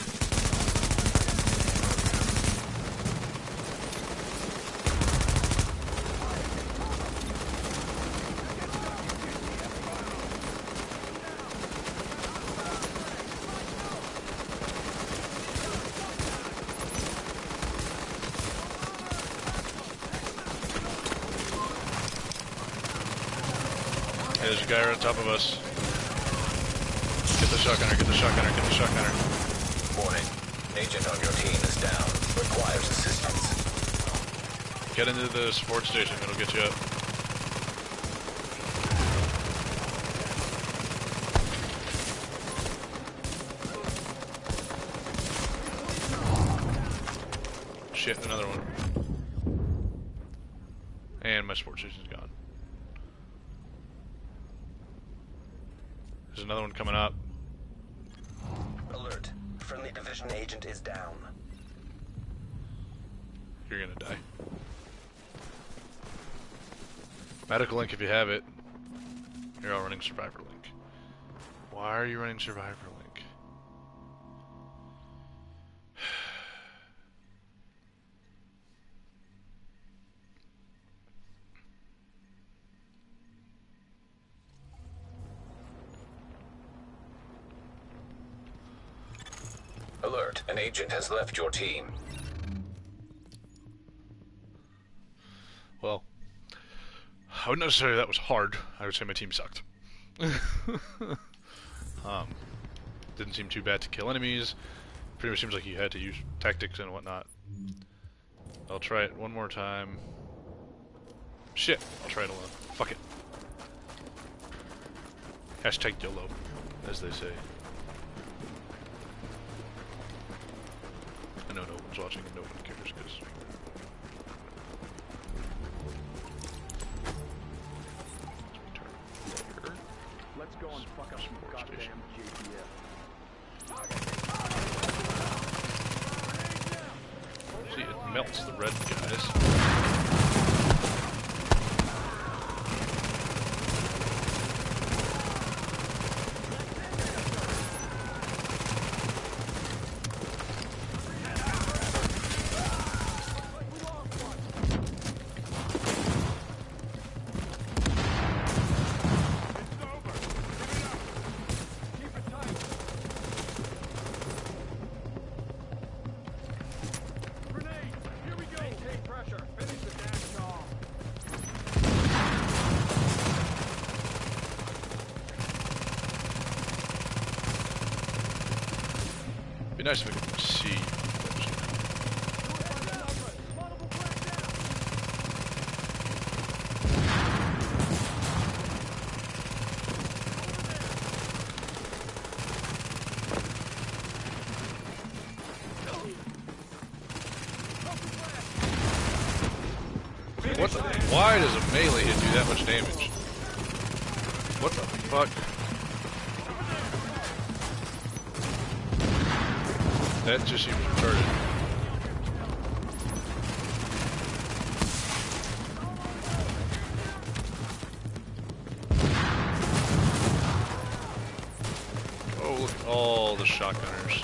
Hey, there's a guy right on top of us. Get the shotgunner, get the shotgunner, get the shotgunner.
Warning. Agent on your team is down. Requires assistance.
Get into the support station, it'll get you up. Shit, another one. And my support station's gone. There's another one coming up.
Alert. Friendly division agent is down.
You're gonna die. Medical link if you have it. You're all running survivor link. Why are you running survivor link?
Alert, an agent has left your team.
Well, I wouldn't necessarily say that was hard. I would say my team sucked. Didn't seem too bad to kill enemies. Pretty much seems like you had to use tactics and whatnot. I'll try it one more time. Shit, I'll try it alone. Fuck it. Hashtag YOLO, as they say. I know no one's watching and no one cares, because...
Let's go and fuck up some goddamn GPS.
See, it melts the red guys. Be nice if I could see. What the? Why does a melee hit do that much damage? What the fuck? That just seems retarded. Oh, look at all the shotgunners.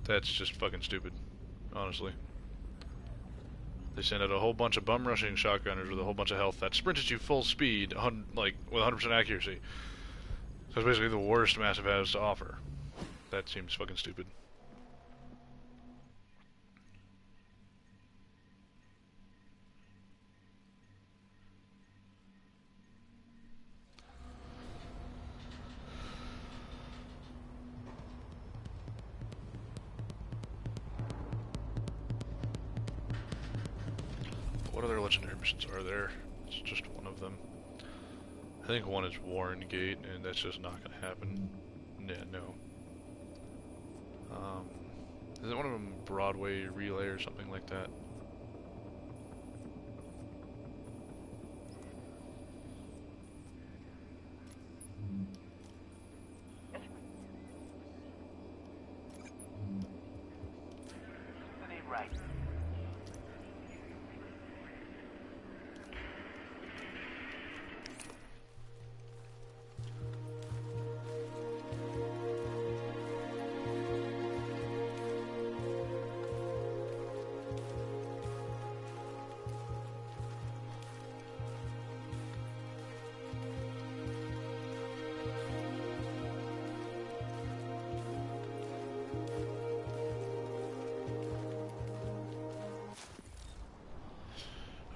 That's just fucking stupid, honestly. They send out a whole bunch of bum rushing shotgunners with a whole bunch of health that sprint at you full speed, like with 100% accuracy. So it's basically the worst Massive has to offer. That seems fucking stupid. What other legendary missions are there? It's just one of them. I think one is Warren Gate, and that's just not gonna happen. Yeah, no. Isn't one of them Broadway Relay or something like that?
Right.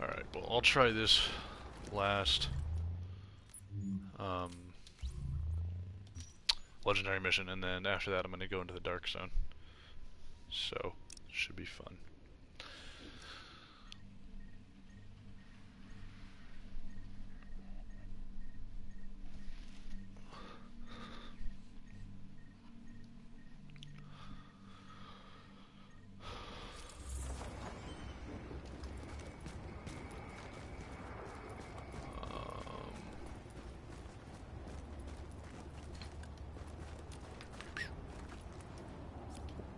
Alright, well, I'll try this last legendary mission, and then after that I'm going to go into the Dark Zone. So, should be fun.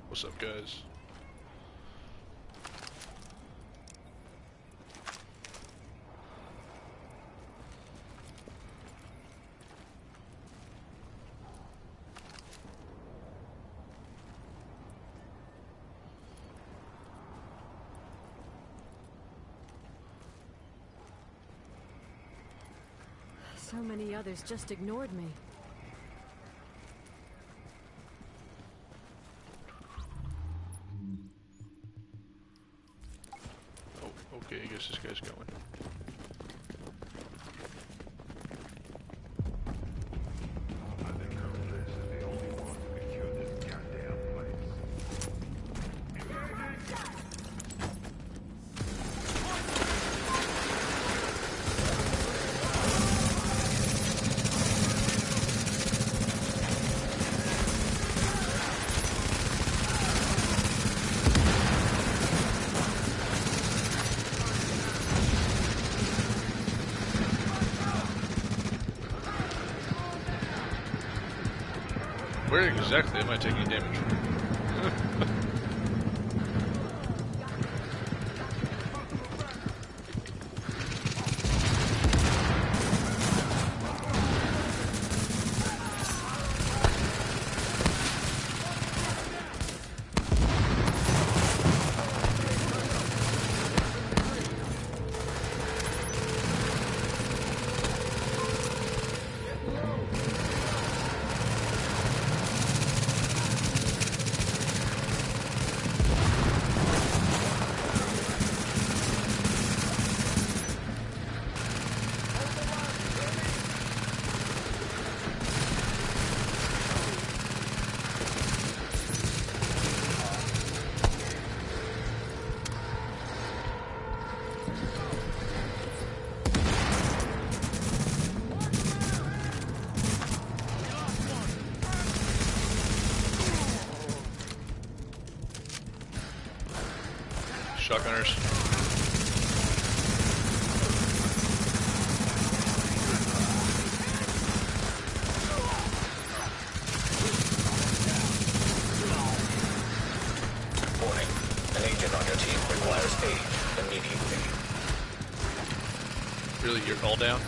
What's up, guys?
So many others just ignored me.
Oh, okay, I guess this guy's going. Where exactly am I taking damage from? Shotgunners.
Warning. An agent on your team requires aid immediately.
Really, you're all down?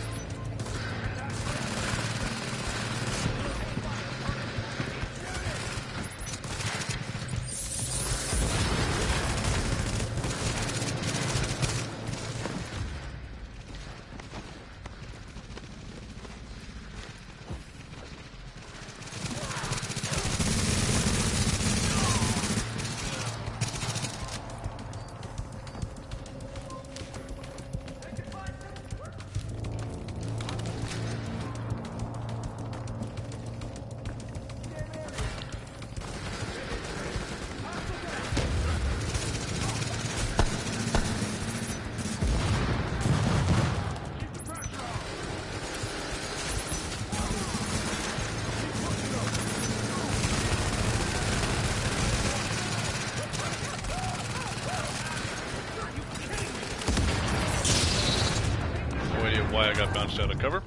Why I got bounced out of cover?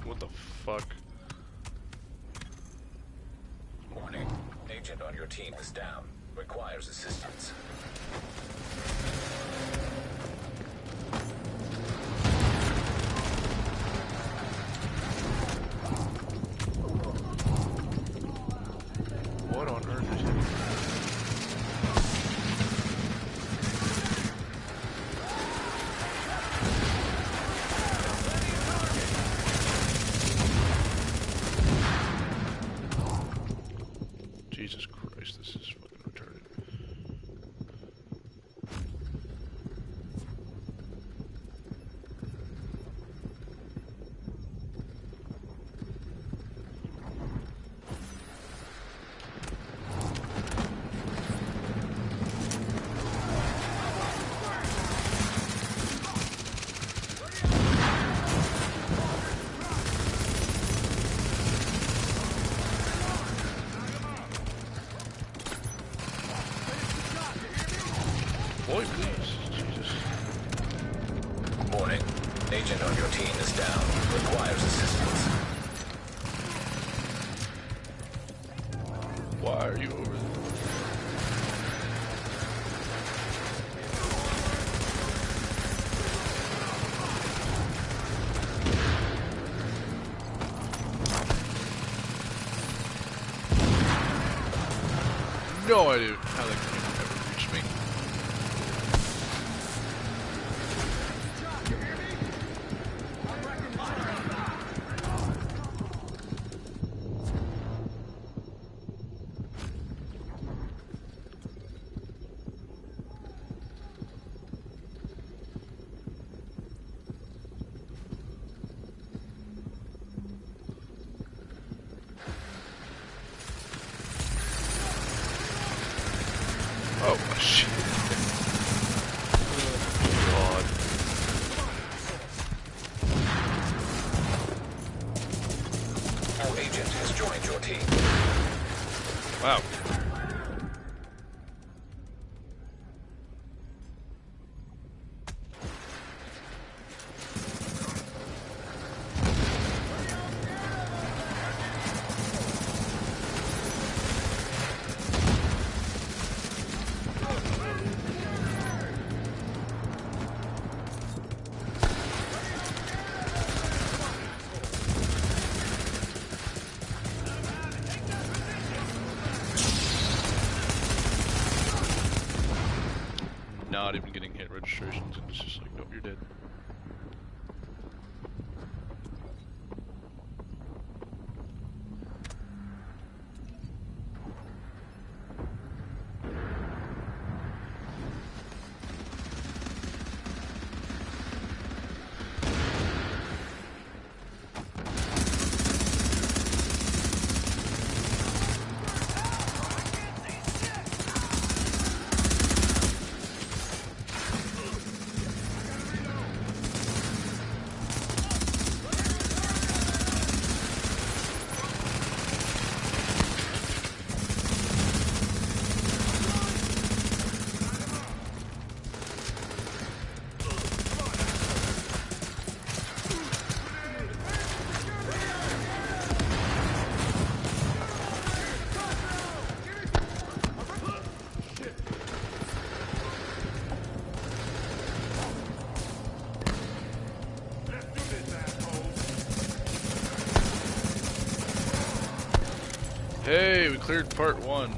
What the fuck?
Warning. Agent on your team is down. Requires assistance.
What on earth is happening? Jesus Christ, this is fucking retarded. Boy, please. Jesus.
Warning. Agent on your team is down. Requires assistance.
Why are you over there? No idea how that can ever reach me. shit. God.
Our agent has joined your team.
Wow. Not even getting hit registrations, and it's just like, nope, you're dead. Hey, we cleared part 1.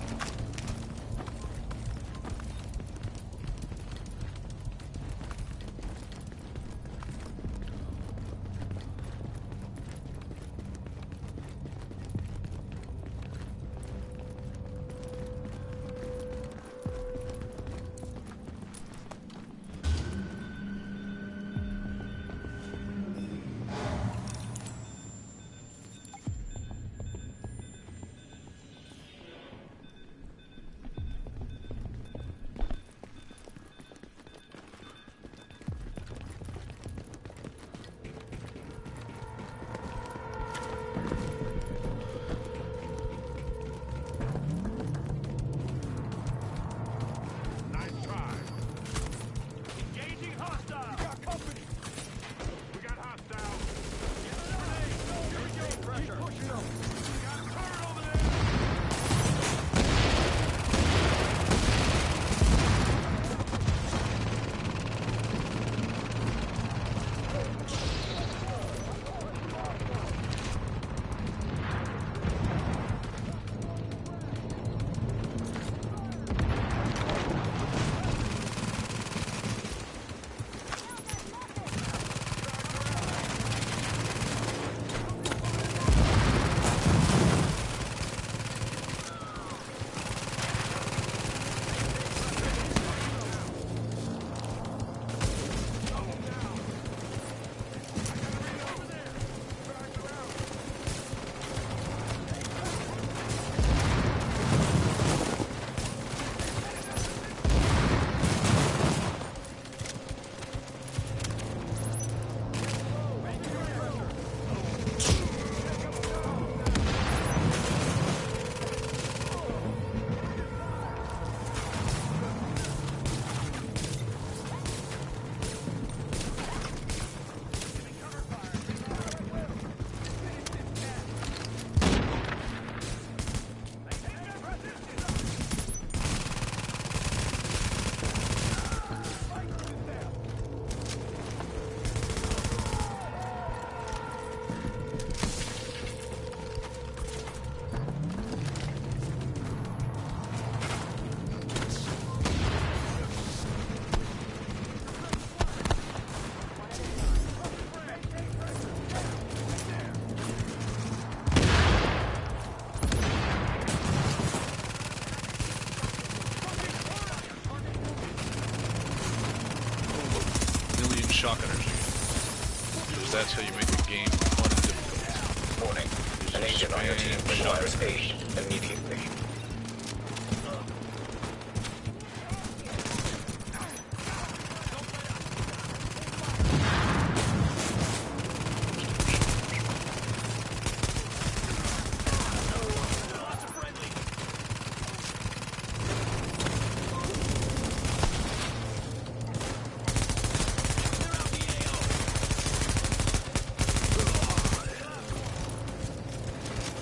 Shotgunners again. Because that's how you make the game fun and difficult.
Warning. An agent on your team requires aid immediately.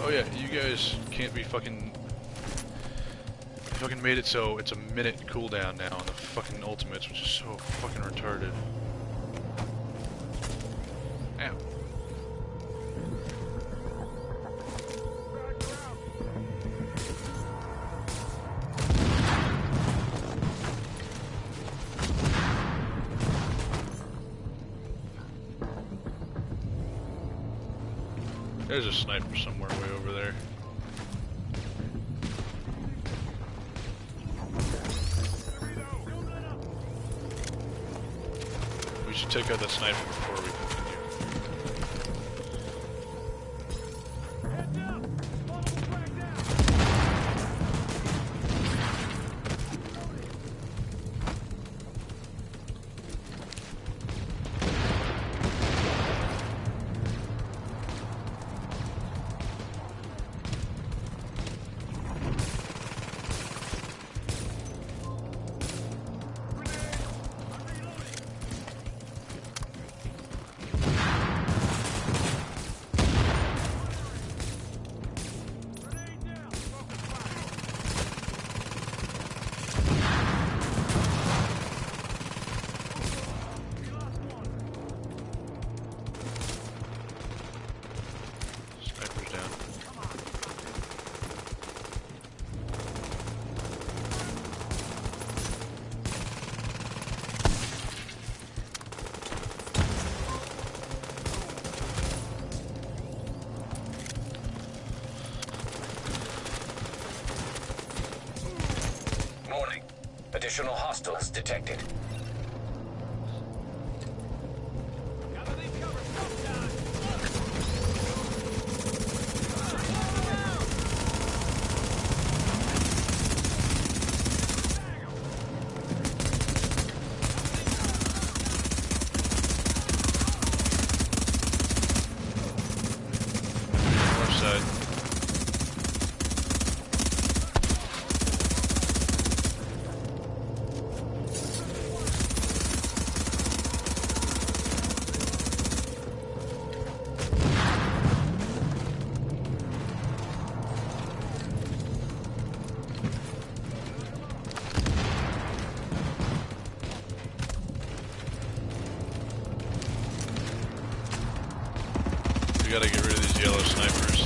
Oh yeah, you guys can't be fucking... You fucking made it so it's a minute cooldown now on the fucking ultimates, which is so fucking retarded. Ow. There's a sniper somewhere way over there. We should take out that sniper before we continue.
Additional hostiles detected.
Left side. We gotta get rid of these yellow snipers.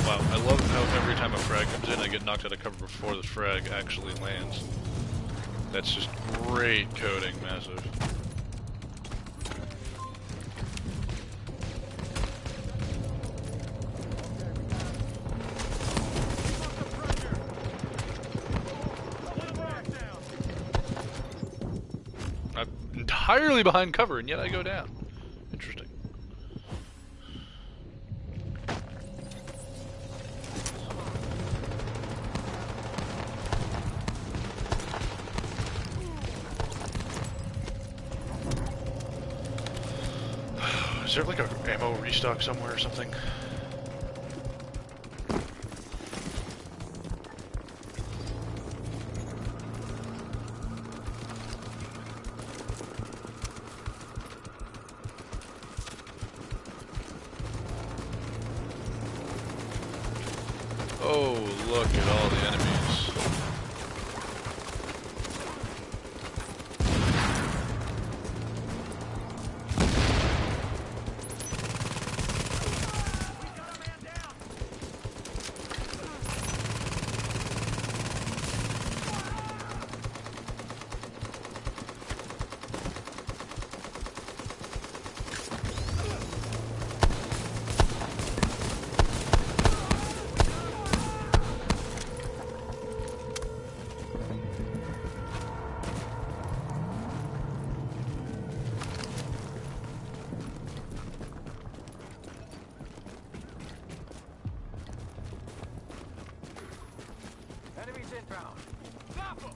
Wow, I love how every time a frag comes in, I get knocked out of cover before the frag actually lands. That's just great coding, massive. I'm entirely behind cover, and yet I go down. Interesting. there like a ammo restock somewhere or something? Oh, look at all the enemies.
Enemies inbound. Stop them!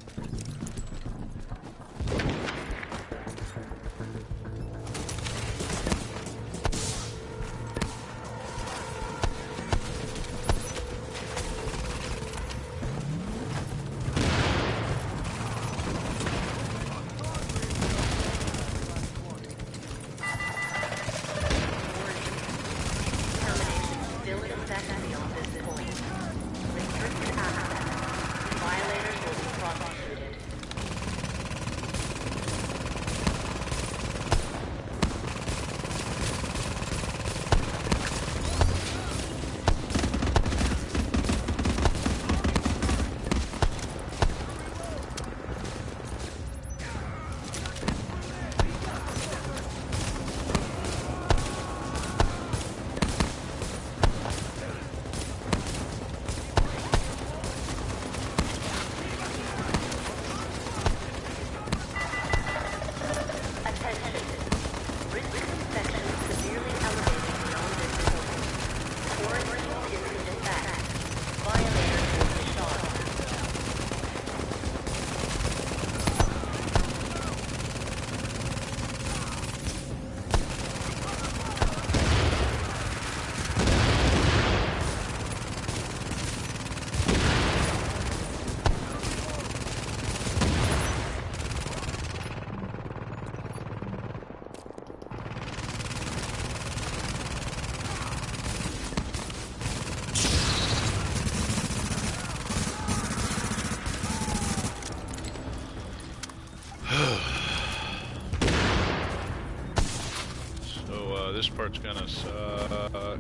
This part's gonna suck.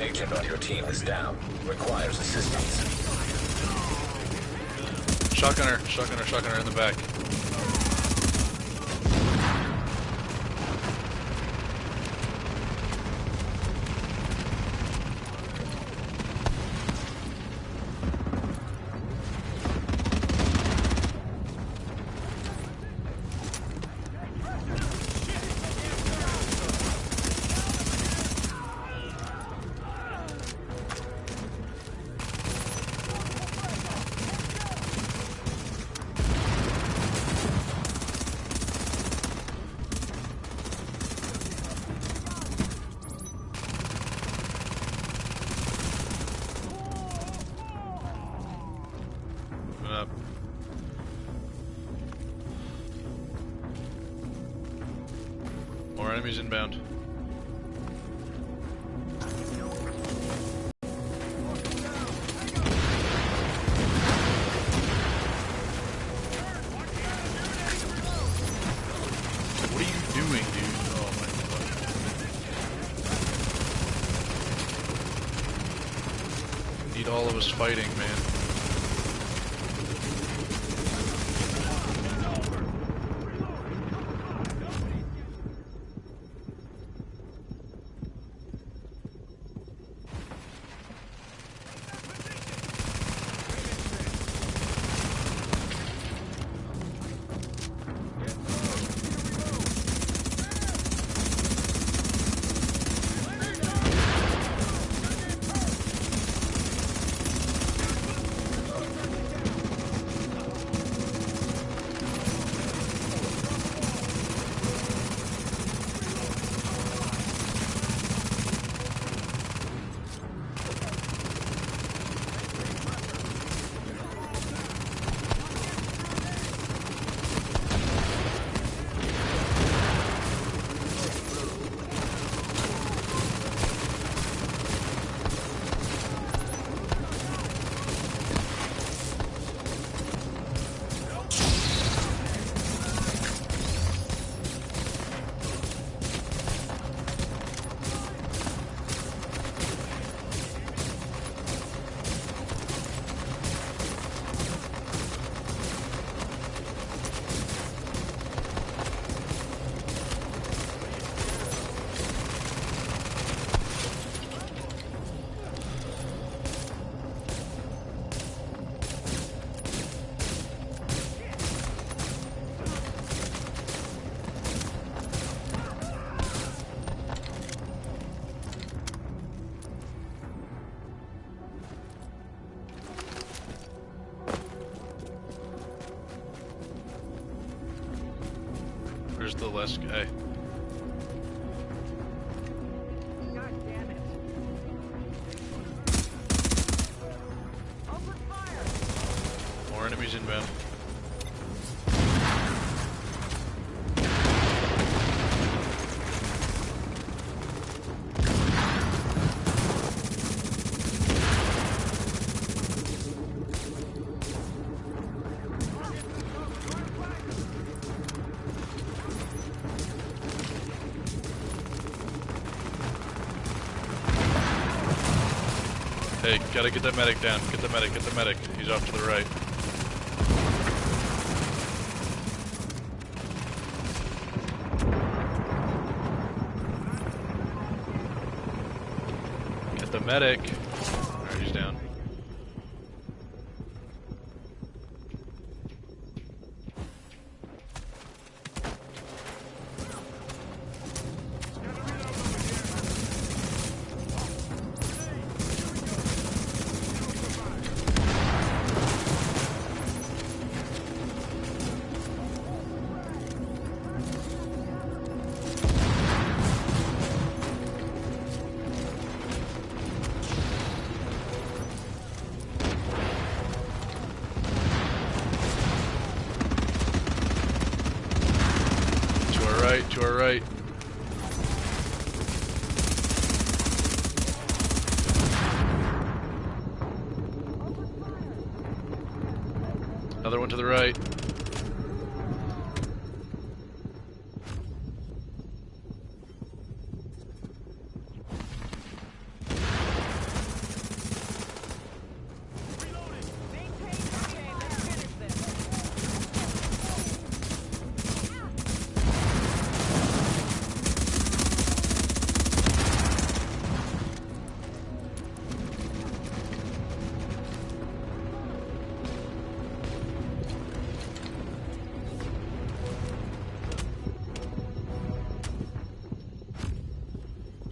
Agent on your team is down. Requires assistance.
Shotgunner in the back. Up. More enemies inbound. What are you doing, dude? Oh my god. Need all of us fighting, man. last guy.
God damn it. Open fire.
More enemies inbound. Hey, gotta get that medic down. Get the medic, get the medic. He's off to the right. Get the medic. Alright, he's down. To our right. Another one to the right.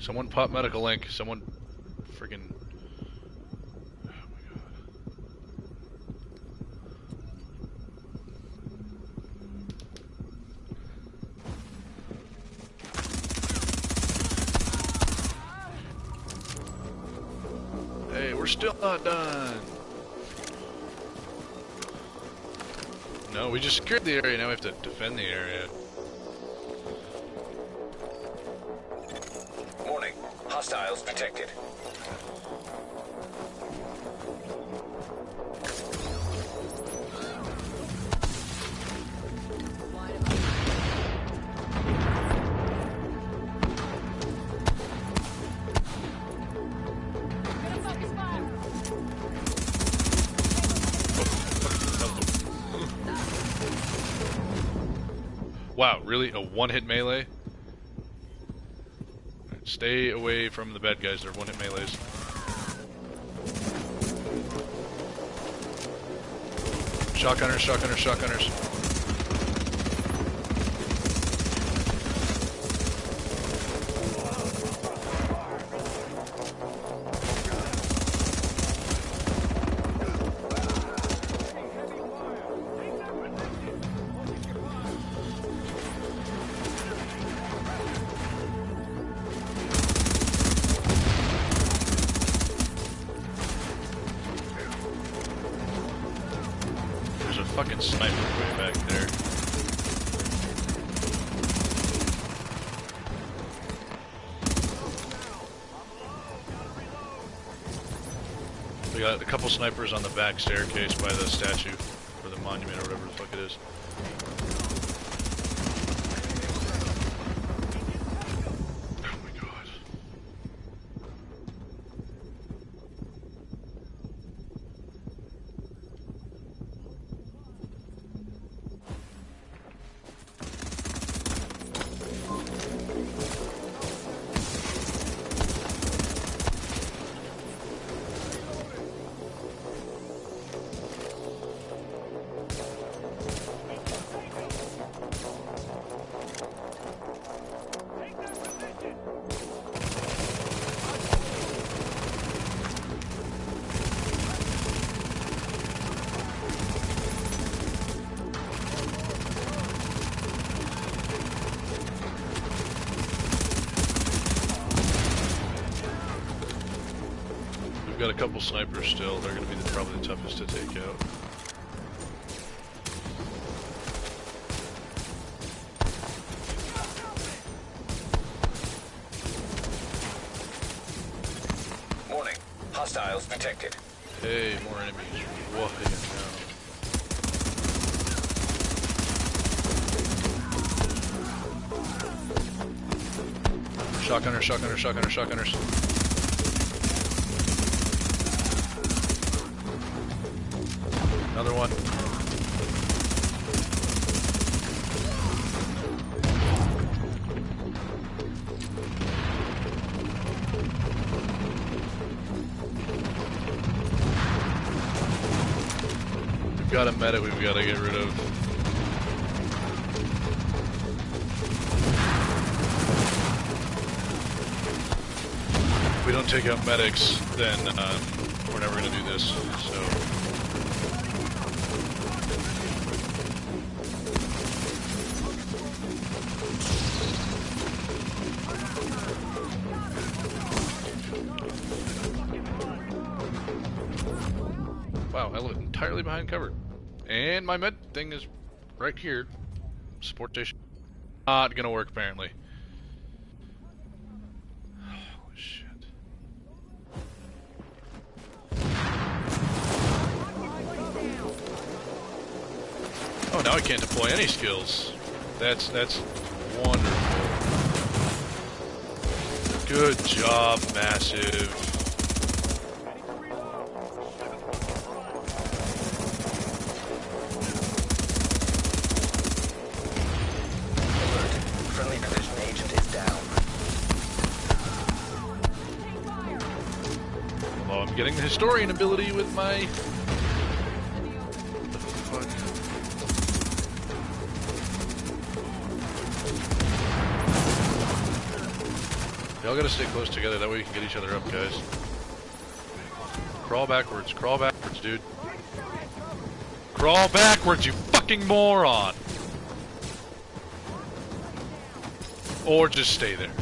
Someone pop medical link. Someone freaking. Oh my god. Hey, we're still not done. No, we just secured the area. Now we have to defend the area.
Hostiles detected.
Wow, really? A one-hit melee? Stay away from the bad guys, they're one-hit melees. Shotgunners, shotgunners, shotgunners. Fucking sniper way back there. We got a couple snipers on the back staircase by the statue, or the monument, or whatever the fuck it is. We've got a couple snipers still. They're going to be probably the toughest to take out.
Warning. Hostiles detected.
Hey, more enemies. Whoa, Shotgunners, shotgunners, shotgunners, shotgunners. Another one. We've got a medic we've got to get rid of. If we don't take out medics, then we're never going to do this. So. Wow, I look entirely behind cover. And my med thing is right here. Support station. Not gonna work apparently. Holy shit. Oh, now I can't deploy any skills. That's wonderful. Good job, Massive. Getting the historian ability with my... What the fuck? Y'all gotta stay close together, that way we can get each other up, guys. Crawl backwards, dude. Crawl backwards, you fucking moron! Or just stay there.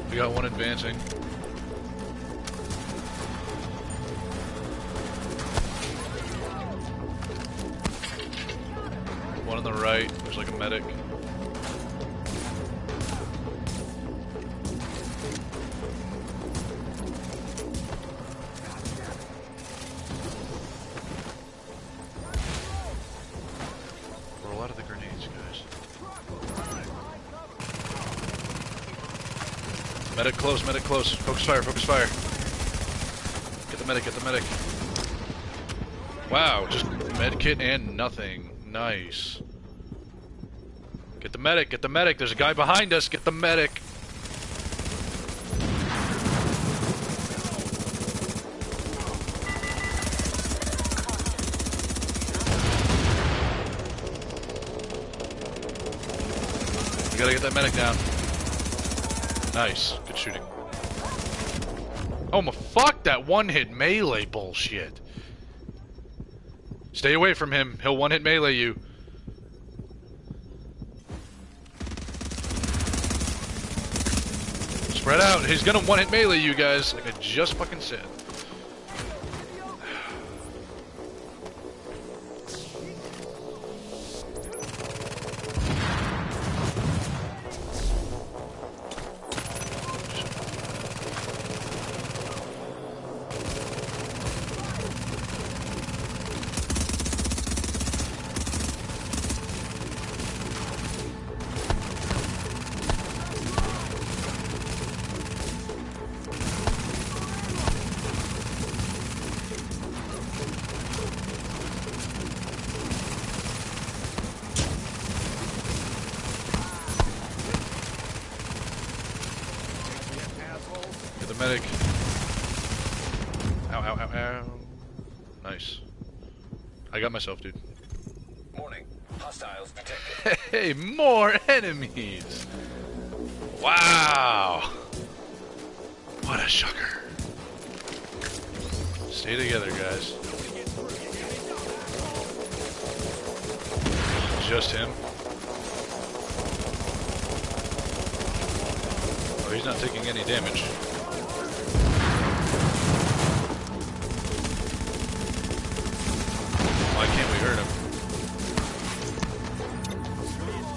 We got one advancing. One on the right, there's like a medic. Roll out of the grenades, guys. Medic close, medic close. Focus fire, focus fire. Get the medic, get the medic. Wow, just med kit and nothing. Nice. Get the medic, get the medic. There's a guy behind us. Get the medic. We gotta get that medic down. Nice. Good shooting. Oh my fuck that one-hit melee bullshit. Stay away from him. He'll one-hit melee you. Spread out. He's gonna one-hit melee you guys, like I just fucking said. Get the medic. Ow, ow, ow, ow. Nice. I got myself, dude.
Warning. Hostiles detected.
Hey, more enemies! Wow! What a shocker. Stay together, guys. Just him. Oh, he's not taking any damage. Why can't we hurt him?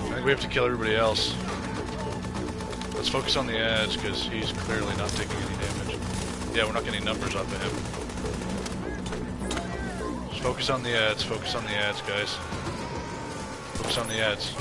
I think we have to kill everybody else. Let's focus on the ads, because he's clearly not taking any damage. Yeah, we're not getting numbers off of him. Just focus on the ads, guys. Focus on the ads.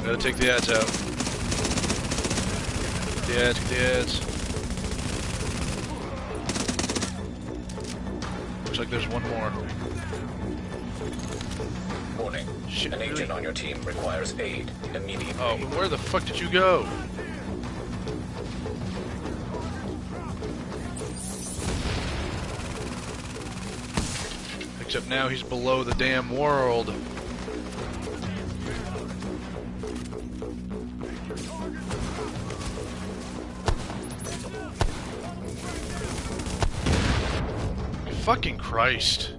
Gotta take the ads out. Get the ads, get the ads. Looks like there's one more.
Warning.
Shit,
An agent on your team requires aid immediately.
Oh, where the fuck did you go? Except now he's below the damn world. Fucking Christ.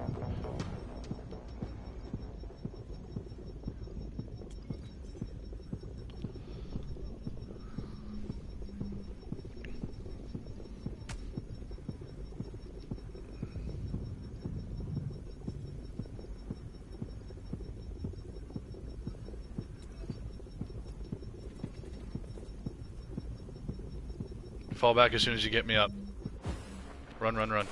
Fall back as soon as you get me up. Run, run, run.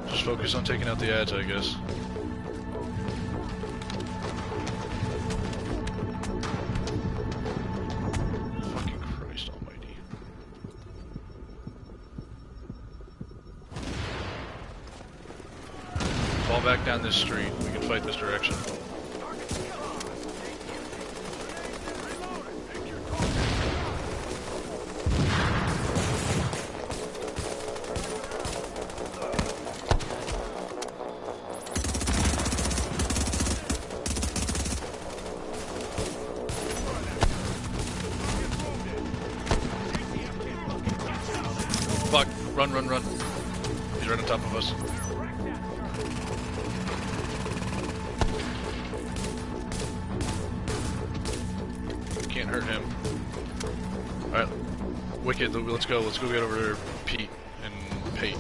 Just focus on taking out the ads, I guess. Fucking Christ almighty. Fall back down this street. We can fight this direction. Fuck. Run, run, run. He's right on top of us. Can't hurt him. Alright. Wicked, let's go. Let's go get over to Pete and Pate.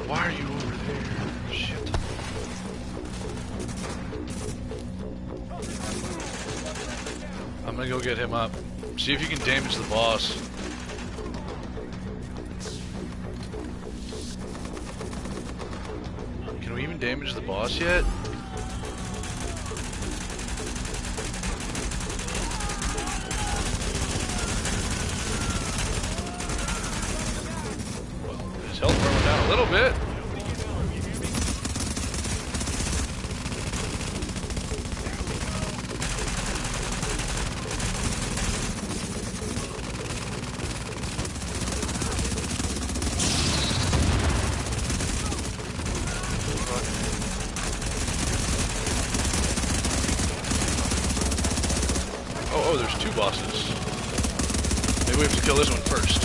Why are you over there? Shit. I'm gonna go get him up. See if you can damage the boss. Can we even damage the boss yet? His health burning down a little bit. Oh, there's two bosses. Maybe we have to kill this one first.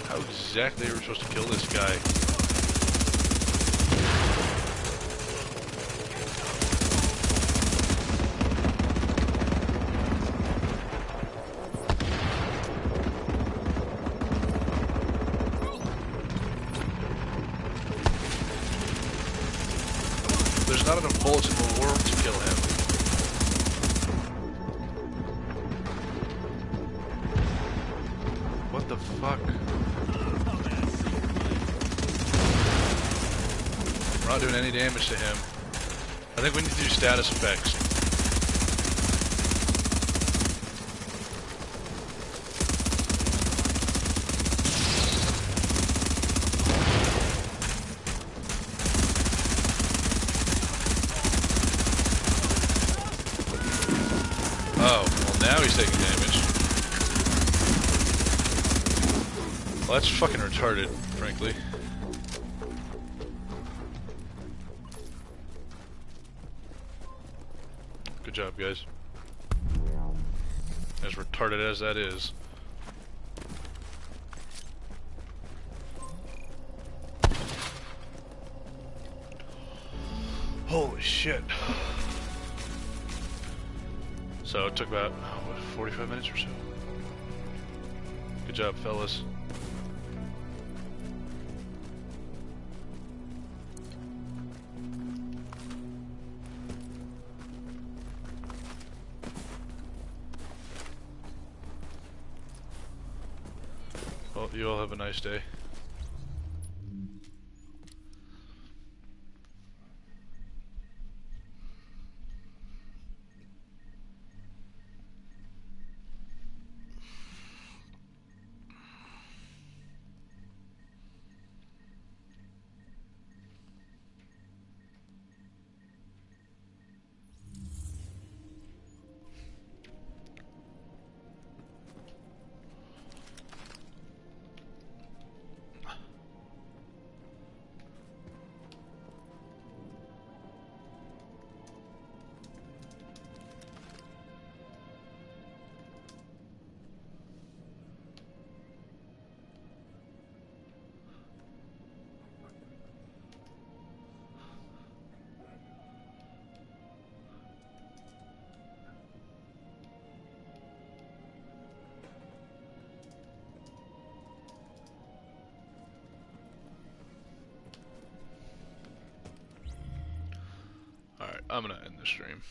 How exactly are we supposed to kill this guy? There's not enough bullets in the world to kill him. What the fuck? We're not doing any damage to him. I think we need to do status effects. Oh, well now he's taking damage. Well, that's fucking retarded, frankly. Good job, guys. As retarded as that is. Holy shit. So it took about, what, 45 minutes or so? Good job, fellas. Well, you all have a nice day. Alright, I'm gonna end the stream.